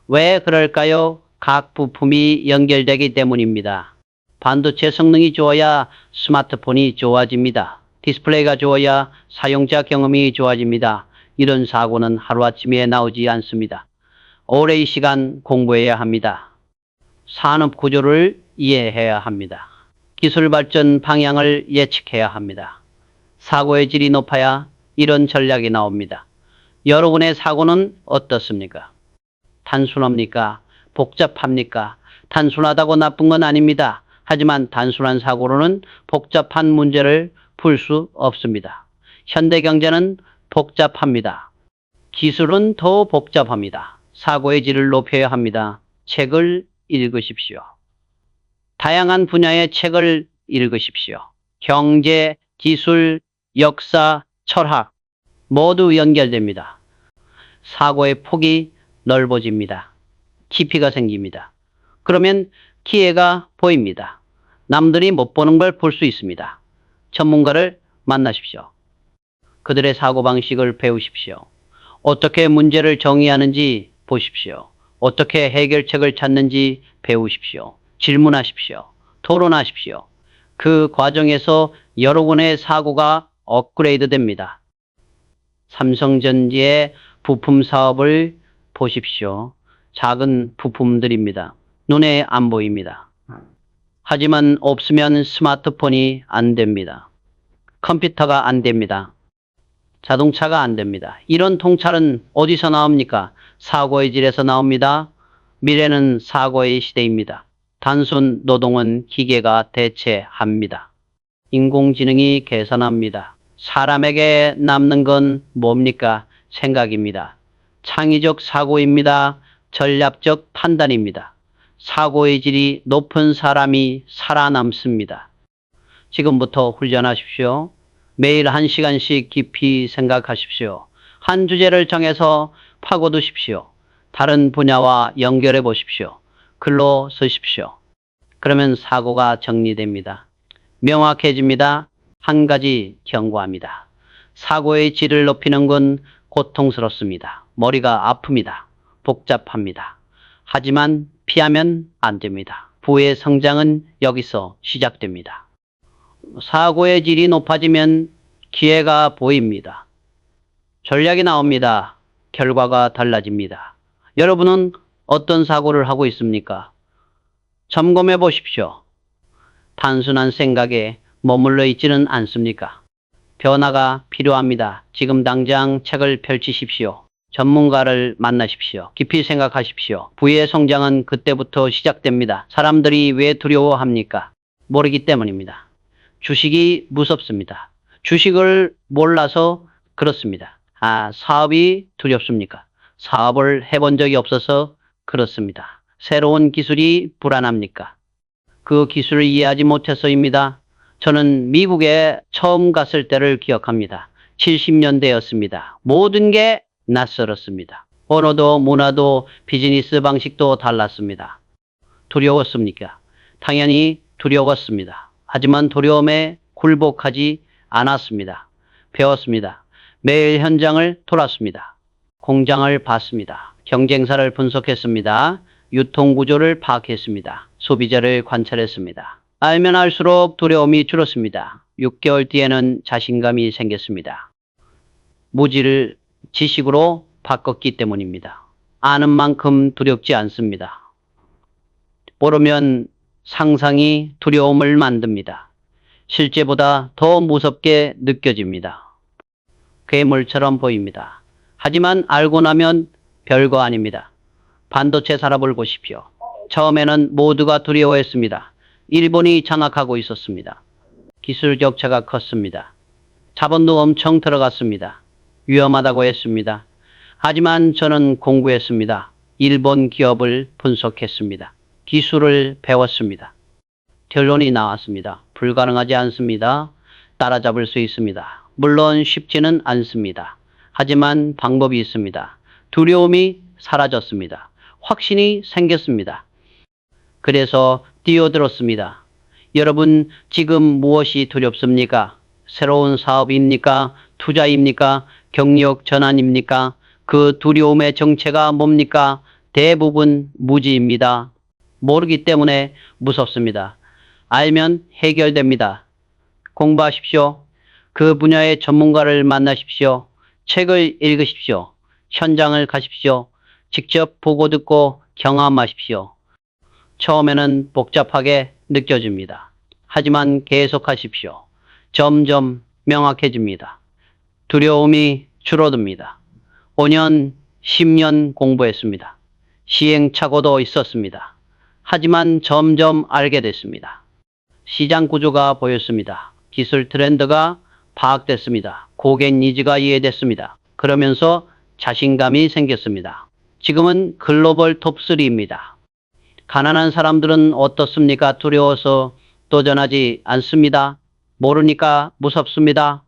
왜 그럴까요? 각 부품이 연결되기 때문입니다. 반도체 성능이 좋아야 스마트폰이 좋아집니다. 디스플레이가 좋아야 사용자 경험이 좋아집니다. 이런 사고는 하루아침에 나오지 않습니다. 오랜 시간 공부해야 합니다. 산업 구조를 이해해야 합니다. 기술 발전 방향을 예측해야 합니다. 사고의 질이 높아야 이런 전략이 나옵니다. 여러분의 사고는 어떻습니까? 단순합니까? 복잡합니까? 단순하다고 나쁜 건 아닙니다. 하지만 단순한 사고로는 복잡한 문제를 풀 수 없습니다. 현대 경제는 복잡합니다. 기술은 더 복잡합니다. 사고의 질을 높여야 합니다. 책을 읽으십시오. 다양한 분야의 책을 읽으십시오. 경제, 기술, 역사, 철학 모두 연결됩니다. 사고의 폭이 넓어집니다. 깊이가 생깁니다. 그러면 기회가 보입니다. 남들이 못 보는 걸 볼 수 있습니다. 전문가를 만나십시오. 그들의 사고방식을 배우십시오. 어떻게 문제를 정의하는지 보십시오. 어떻게 해결책을 찾는지 배우십시오. 질문하십시오. 토론하십시오. 그 과정에서 여러분의 사고가 업그레이드 됩니다. 삼성전기의 부품 사업을 보십시오. 작은 부품들입니다. 눈에 안 보입니다. 하지만 없으면 스마트폰이 안 됩니다. 컴퓨터가 안 됩니다. 자동차가 안 됩니다. 이런 통찰은 어디서 나옵니까? 사고의 질에서 나옵니다. 미래는 사고의 시대입니다. 단순 노동은 기계가 대체합니다. 인공지능이 계산합니다. 사람에게 남는 건 뭡니까? 생각입니다. 창의적 사고입니다. 전략적 판단입니다. 사고의 질이 높은 사람이 살아남습니다. 지금부터 훈련하십시오. 매일 1시간씩 깊이 생각하십시오. 한 주제를 정해서 파고드십시오. 다른 분야와 연결해 보십시오. 글로 쓰십시오. 그러면 사고가 정리됩니다. 명확해집니다. 한 가지 경고합니다. 사고의 질을 높이는 건 고통스럽습니다. 머리가 아픕니다. 복잡합니다. 하지만 피하면 안 됩니다. 부의 성장은 여기서 시작됩니다. 사고의 질이 높아지면 기회가 보입니다. 전략이 나옵니다. 결과가 달라집니다. 여러분은 어떤 사고를 하고 있습니까? 점검해 보십시오. 단순한 생각에 머물러 있지는 않습니까? 변화가 필요합니다. 지금 당장 책을 펼치십시오. 전문가를 만나십시오. 깊이 생각하십시오. 부의 성장은 그때부터 시작됩니다. 사람들이 왜 두려워합니까? 모르기 때문입니다. 주식이 무섭습니다. 주식을 몰라서 그렇습니다. 사업이 두렵습니까? 사업을 해본 적이 없어서 그렇습니다. 새로운 기술이 불안합니까? 그 기술을 이해하지 못해서입니다. 저는 미국에 처음 갔을 때를 기억합니다. 70년대였습니다. 모든 게 낯설었습니다. 언어도 문화도 비즈니스 방식도 달랐습니다. 두려웠습니까? 당연히 두려웠습니다. 하지만 두려움에 굴복하지 않았습니다. 배웠습니다. 매일 현장을 돌았습니다. 공장을 봤습니다. 경쟁사를 분석했습니다. 유통구조를 파악했습니다. 소비자를 관찰했습니다. 알면 알수록 두려움이 줄었습니다. 6개월 뒤에는 자신감이 생겼습니다. 무지를 지식으로 바꿨기 때문입니다. 아는 만큼 두렵지 않습니다. 모르면 상상이 두려움을 만듭니다. 실제보다 더 무섭게 느껴집니다. 괴물처럼 보입니다. 하지만 알고 나면 별거 아닙니다. 반도체 산업을 보십시오. 처음에는 모두가 두려워했습니다. 일본이 장악하고 있었습니다. 기술 격차가 컸습니다. 자본도 엄청 들어갔습니다. 위험하다고 했습니다. 하지만 저는 공부했습니다. 일본 기업을 분석했습니다. 기술을 배웠습니다. 결론이 나왔습니다. 불가능하지 않습니다. 따라잡을 수 있습니다. 물론 쉽지는 않습니다. 하지만 방법이 있습니다. 두려움이 사라졌습니다. 확신이 생겼습니다. 그래서 뛰어들었습니다. 여러분, 지금 무엇이 두렵습니까? 새로운 사업입니까? 투자입니까? 경력 전환입니까? 그 두려움의 정체가 뭡니까? 대부분 무지입니다. 모르기 때문에 무섭습니다. 알면 해결됩니다. 공부하십시오. 그 분야의 전문가를 만나십시오. 책을 읽으십시오. 현장을 가십시오. 직접 보고 듣고 경험하십시오. 처음에는 복잡하게 느껴집니다. 하지만 계속하십시오. 점점 명확해집니다. 두려움이 줄어듭니다. 5년, 10년 공부했습니다. 시행착오도 있었습니다. 하지만 점점 알게 됐습니다. 시장 구조가 보였습니다. 기술 트렌드가 파악됐습니다. 고객 니즈가 이해됐습니다. 그러면서 자신감이 생겼습니다. 지금은 글로벌 톱3입니다. 가난한 사람들은 어떻습니까? 두려워서 도전하지 않습니다. 모르니까 무섭습니다.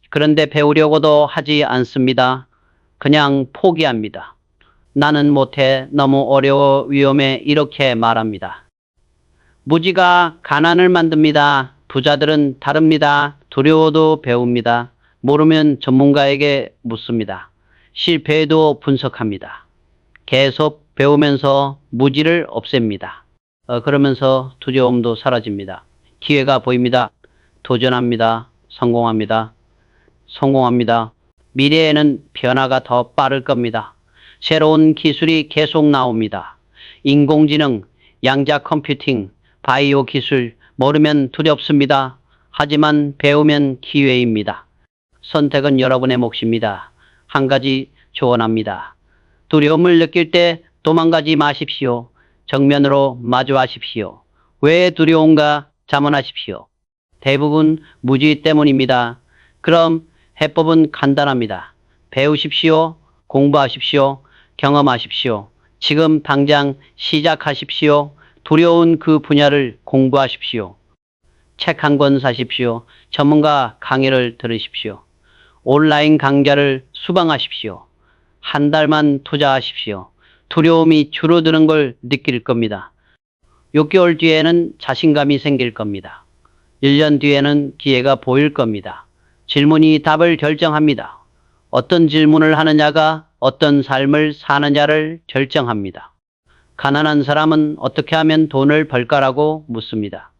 그런데 배우려고도 하지 않습니다. 그냥 포기합니다. 나는 못해, 너무 어려워, 위험해, 이렇게 말합니다. 무지가 가난을 만듭니다. 부자들은 다릅니다. 두려워도 배웁니다. 모르면 전문가에게 묻습니다. 실패해도 분석합니다. 계속 배우면서 무지를 없앱니다. 그러면서 두려움도 사라집니다. 기회가 보입니다. 도전합니다. 성공합니다. 성공합니다. 미래에는 변화가 더 빠를 겁니다. 새로운 기술이 계속 나옵니다. 인공지능, 양자 컴퓨팅, 바이오 기술, 모르면 두렵습니다. 하지만 배우면 기회입니다. 선택은 여러분의 몫입니다. 한 가지 조언합니다. 두려움을 느낄 때 도망가지 마십시오. 정면으로 마주하십시오. 왜 두려운가 자문하십시오. 대부분 무지 때문입니다. 그럼 해법은 간단합니다. 배우십시오. 공부하십시오. 경험하십시오. 지금 당장 시작하십시오. 두려운 그 분야를 공부하십시오. 책 한 권 사십시오. 전문가 강의를 들으십시오. 온라인 강좌를 수강하십시오. 한 달만 투자하십시오. 두려움이 줄어드는 걸 느낄 겁니다. 6개월 뒤에는 자신감이 생길 겁니다. 1년 뒤에는 기회가 보일 겁니다. 질문이 답을 결정합니다. 어떤 질문을 하느냐가 어떤 삶을 사느냐를 결정합니다. 가난한 사람은 어떻게 하면 돈을 벌까라고 묻습니다.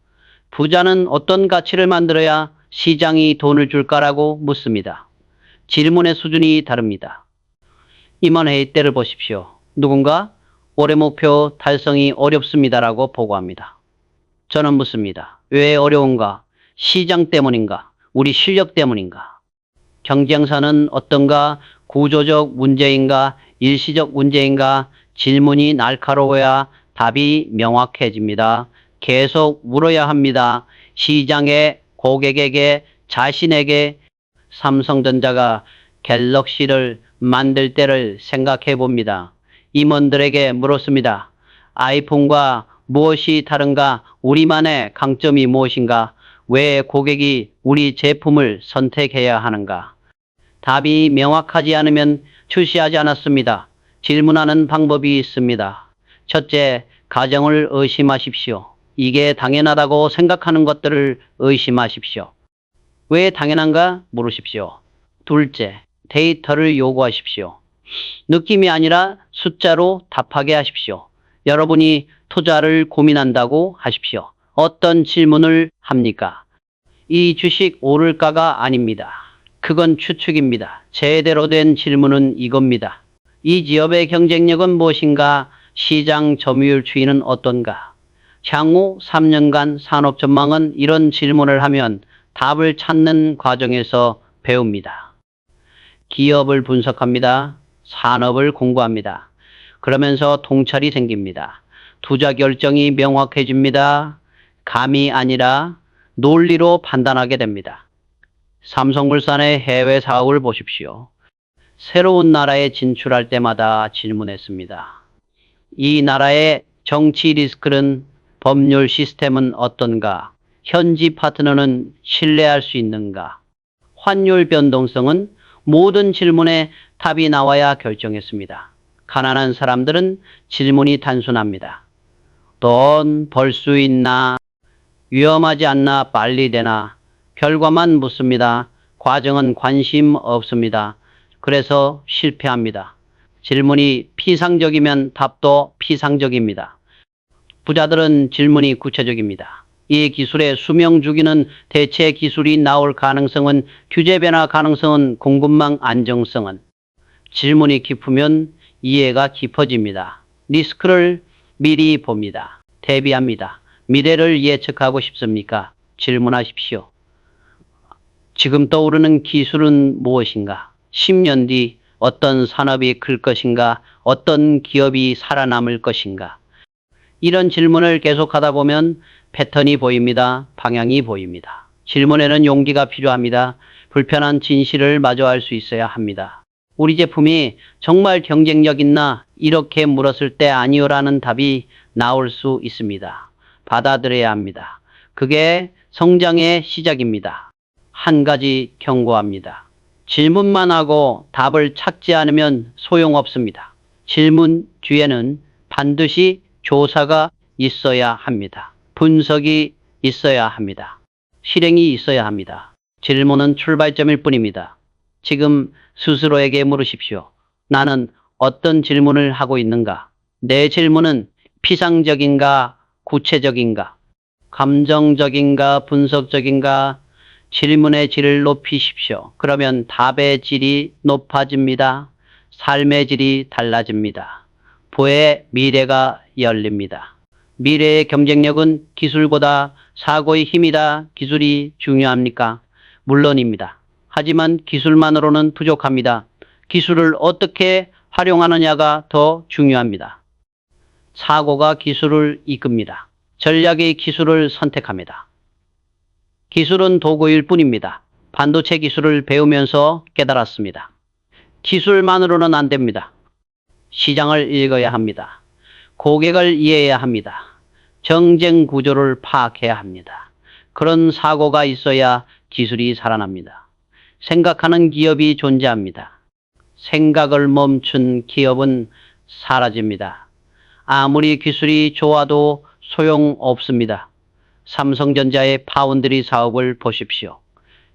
부자는 어떤 가치를 만들어야 시장이 돈을 줄까라고 묻습니다. 질문의 수준이 다릅니다. 임원 회의 때를 보십시오. 누군가 올해 목표 달성이 어렵습니다라고 보고합니다. 저는 묻습니다. 왜 어려운가? 시장 때문인가? 우리 실력 때문인가? 경쟁사는 어떤가? 구조적 문제인가? 일시적 문제인가? 질문이 날카로워야 답이 명확해집니다. 계속 물어야 합니다. 시장에, 고객에게, 자신에게. 삼성전자가 갤럭시를 만들 때를 생각해 봅니다. 임원들에게 물었습니다. 아이폰과 무엇이 다른가? 우리만의 강점이 무엇인가? 왜 고객이 우리 제품을 선택해야 하는가? 답이 명확하지 않으면 출시하지 않았습니다. 질문하는 방법이 있습니다. 첫째, 가정을 의심하십시오. 이게 당연하다고 생각하는 것들을 의심하십시오. 왜 당연한가 물으십시오. 둘째, 데이터를 요구하십시오. 느낌이 아니라 숫자로 답하게 하십시오. 여러분이 투자를 고민한다고 하십시오. 어떤 질문을 합니까? 이 주식 오를까가 아닙니다. 그건 추측입니다. 제대로 된 질문은 이겁니다. 이 기업의 경쟁력은 무엇인가? 시장 점유율 추이는 어떤가? 향후 3년간 산업 전망은 이런 질문을 하면 답을 찾는 과정에서 배웁니다. 기업을 분석합니다. 산업을 공부합니다. 그러면서 통찰이 생깁니다. 투자 결정이 명확해집니다. 감이 아니라 논리로 판단하게 됩니다. 삼성물산의 해외 사업을 보십시오. 새로운 나라에 진출할 때마다 질문했습니다. 이 나라의 정치 리스크는 법률 시스템은 어떤가? 현지 파트너는 신뢰할 수 있는가? 환율 변동성은 모든 질문에 답이 나와야 결정했습니다. 가난한 사람들은 질문이 단순합니다. 돈 벌 수 있나? 위험하지 않나? 빨리 되나? 결과만 묻습니다. 과정은 관심 없습니다. 그래서 실패합니다. 질문이 피상적이면 답도 피상적입니다. 부자들은 질문이 구체적입니다. 이 기술의 수명 주기는 대체 기술이 나올 가능성은 규제 변화 가능성은 공급망 안정성은 질문이 깊으면 이해가 깊어집니다. 리스크를 미리 봅니다. 대비합니다. 미래를 예측하고 싶습니까? 질문하십시오. 지금 떠오르는 기술은 무엇인가? 10년 뒤 어떤 산업이 클 것인가? 어떤 기업이 살아남을 것인가? 이런 질문을 계속하다 보면 패턴이 보입니다. 방향이 보입니다. 질문에는 용기가 필요합니다. 불편한 진실을 마주할 수 있어야 합니다. 우리 제품이 정말 경쟁력 있나? 이렇게 물었을 때 아니요라는 답이 나올 수 있습니다. 받아들여야 합니다. 그게 성장의 시작입니다. 한 가지 경고합니다. 질문만 하고 답을 찾지 않으면 소용없습니다. 질문 뒤에는 반드시 조사가 있어야 합니다. 분석이 있어야 합니다. 실행이 있어야 합니다. 질문은 출발점일 뿐입니다. 지금 스스로에게 물으십시오. 나는 어떤 질문을 하고 있는가? 내 질문은 피상적인가? 구체적인가? 감정적인가? 분석적인가? 질문의 질을 높이십시오. 그러면 답의 질이 높아집니다. 삶의 질이 달라집니다. 부의 미래가 열립니다. 미래의 경쟁력은 기술보다 사고의 힘이다. 기술이 중요합니까? 물론입니다. 하지만 기술만으로는 부족합니다. 기술을 어떻게 활용하느냐가 더 중요합니다. 사고가 기술을 이끕니다. 전략이 기술을 선택합니다. 기술은 도구일 뿐입니다. 반도체 기술을 배우면서 깨달았습니다. 기술만으로는 안 됩니다. 시장을 읽어야 합니다. 고객을 이해해야 합니다. 경쟁 구조를 파악해야 합니다. 그런 사고가 있어야 기술이 살아납니다. 생각하는 기업이 존재합니다. 생각을 멈춘 기업은 사라집니다. 아무리 기술이 좋아도 소용없습니다. 삼성전자의 파운드리 사업을 보십시오.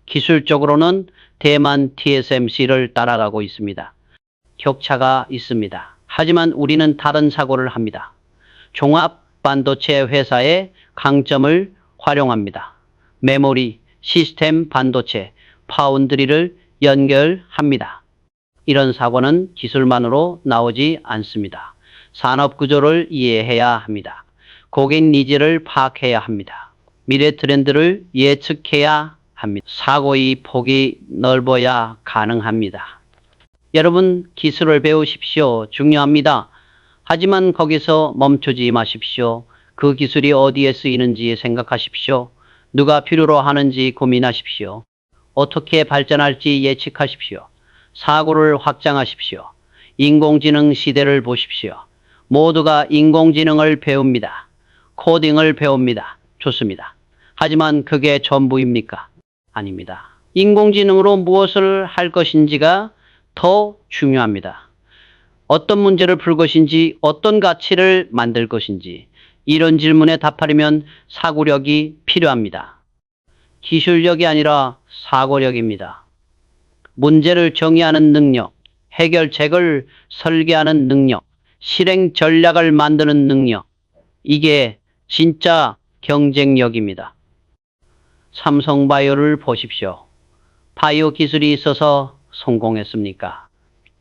기술적으로는 대만 TSMC를 따라가고 있습니다. 격차가 있습니다. 하지만 우리는 다른 사고를 합니다. 종합 반도체 회사의 강점을 활용합니다. 메모리, 시스템 반도체, 파운드리를 연결합니다. 이런 사고는 기술만으로 나오지 않습니다. 산업 구조를 이해해야 합니다. 고객 니즈를 파악해야 합니다. 미래 트렌드를 예측해야 합니다. 사고의 폭이 넓어야 가능합니다. 여러분, 기술을 배우십시오. 중요합니다. 하지만 거기서 멈추지 마십시오. 그 기술이 어디에 쓰이는지 생각하십시오. 누가 필요로 하는지 고민하십시오. 어떻게 발전할지 예측하십시오. 사고를 확장하십시오. 인공지능 시대를 보십시오. 모두가 인공지능을 배웁니다. 코딩을 배웁니다. 좋습니다. 하지만 그게 전부입니까? 아닙니다. 인공지능으로 무엇을 할 것인지가 더 중요합니다. 어떤 문제를 풀 것인지, 어떤 가치를 만들 것인지, 이런 질문에 답하려면 사고력이 필요합니다. 기술력이 아니라 사고력입니다. 문제를 정의하는 능력, 해결책을 설계하는 능력, 실행 전략을 만드는 능력, 이게 진짜 경쟁력입니다. 삼성바이오를 보십시오. 바이오 기술이 있어서 성공했습니까?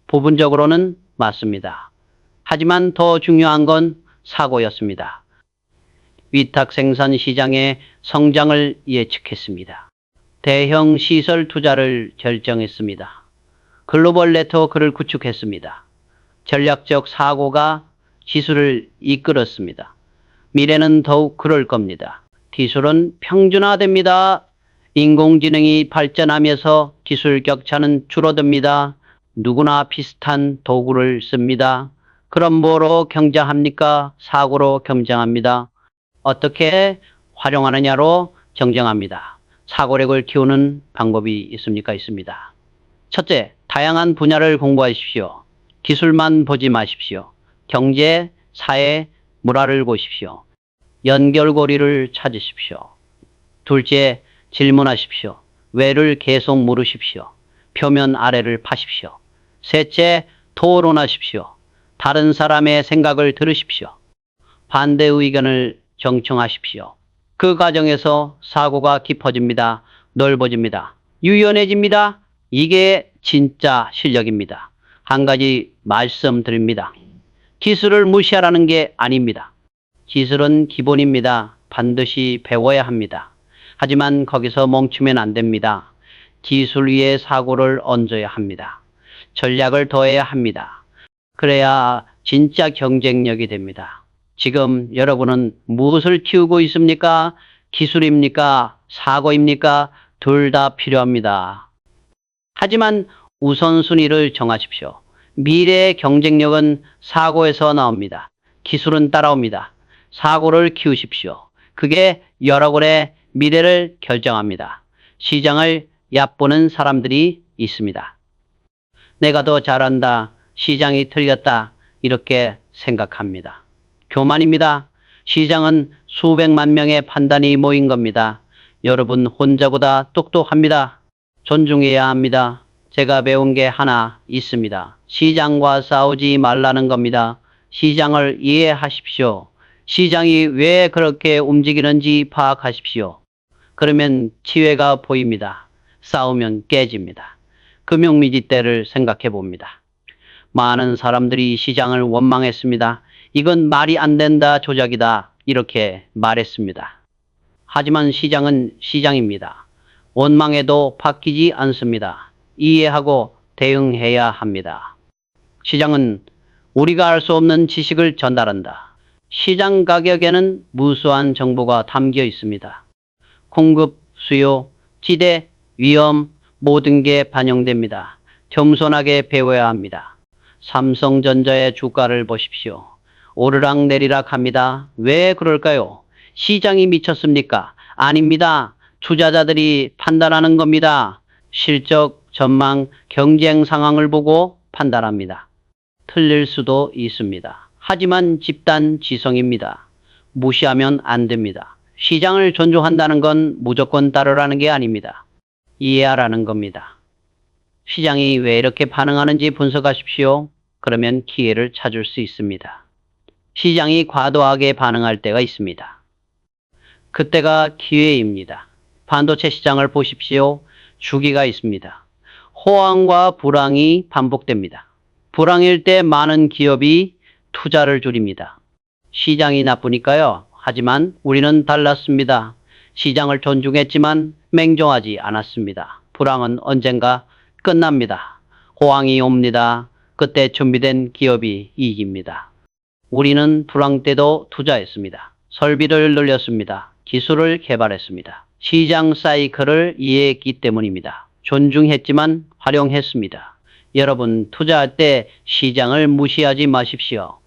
부분적으로는 맞습니다. 하지만 더 중요한 건 사고였습니다. 위탁 생산 시장의 성장을 예측했습니다. 대형 시설 투자를 결정했습니다. 글로벌 네트워크를 구축했습니다. 전략적 사고가 기술을 이끌었습니다. 미래는 더욱 그럴 겁니다. 기술은 평준화됩니다. 인공지능이 발전하면서 기술 격차는 줄어듭니다. 누구나 비슷한 도구를 씁니다. 그럼 뭐로 경쟁합니까? 사고로 경쟁합니다. 어떻게 활용하느냐로 경쟁합니다. 사고력을 키우는 방법이 있습니까? 있습니다. 첫째, 다양한 분야를 공부하십시오. 기술만 보지 마십시오. 경제, 사회, 문화를 보십시오. 연결고리를 찾으십시오. 둘째, 질문하십시오. 왜를 계속 물으십시오. 표면 아래를 파십시오. 셋째, 토론하십시오. 다른 사람의 생각을 들으십시오. 반대 의견을 경청하십시오. 그 과정에서 사고가 깊어집니다. 넓어집니다. 유연해집니다. 이게 진짜 실력입니다. 한 가지 말씀드립니다. 기술을 무시하라는 게 아닙니다. 기술은 기본입니다. 반드시 배워야 합니다. 하지만 거기서 멈추면 안 됩니다. 기술 위에 사고를 얹어야 합니다. 전략을 더해야 합니다. 그래야 진짜 경쟁력이 됩니다. 지금 여러분은 무엇을 키우고 있습니까? 기술입니까? 사고입니까? 둘 다 필요합니다. 하지만 우선순위를 정하십시오. 미래의 경쟁력은 사고에서 나옵니다. 기술은 따라옵니다. 사고를 키우십시오. 그게 여러분의 미래를 결정합니다. 시장을 얕보는 사람들이 있습니다. 내가 더 잘한다. 시장이 틀렸다. 이렇게 생각합니다. 교만입니다. 시장은 수백만 명의 판단이 모인 겁니다. 여러분 혼자보다 똑똑합니다. 존중해야 합니다. 제가 배운 게 하나 있습니다. 시장과 싸우지 말라는 겁니다. 시장을 이해하십시오. 시장이 왜 그렇게 움직이는지 파악하십시오. 그러면 기회가 보입니다. 싸우면 깨집니다. 금융위기 때를 생각해 봅니다. 많은 사람들이 시장을 원망했습니다. 이건 말이 안 된다, 조작이다 이렇게 말했습니다. 하지만 시장은 시장입니다. 원망해도 바뀌지 않습니다. 이해하고 대응해야 합니다. 시장은 우리가 알 수 없는 지식을 전달한다. 시장 가격에는 무수한 정보가 담겨 있습니다. 공급, 수요, 지대, 위험 모든 게 반영됩니다. 겸손하게 배워야 합니다. 삼성전자의 주가를 보십시오. 오르락 내리락 합니다. 왜 그럴까요? 시장이 미쳤습니까? 아닙니다. 투자자들이 판단하는 겁니다. 실적, 전망, 경쟁 상황을 보고 판단합니다. 틀릴 수도 있습니다. 하지만 집단 지성입니다. 무시하면 안 됩니다. 시장을 존중한다는 건 무조건 따르라는 게 아닙니다. 이해하라는 겁니다. 시장이 왜 이렇게 반응하는지 분석하십시오. 그러면 기회를 찾을 수 있습니다. 시장이 과도하게 반응할 때가 있습니다. 그때가 기회입니다. 반도체 시장을 보십시오. 주기가 있습니다. 호황과 불황이 반복됩니다. 불황일 때 많은 기업이 투자를 줄입니다. 시장이 나쁘니까요. 하지만 우리는 달랐습니다. 시장을 존중했지만 맹종하지 않았습니다. 불황은 언젠가 끝납니다. 호황이 옵니다. 그때 준비된 기업이 이깁니다. 우리는 불황 때도 투자했습니다. 설비를 늘렸습니다. 기술을 개발했습니다. 시장 사이클을 이해했기 때문입니다. 존중했지만 활용했습니다. 여러분, 투자할 때 시장을 무시하지 마십시오.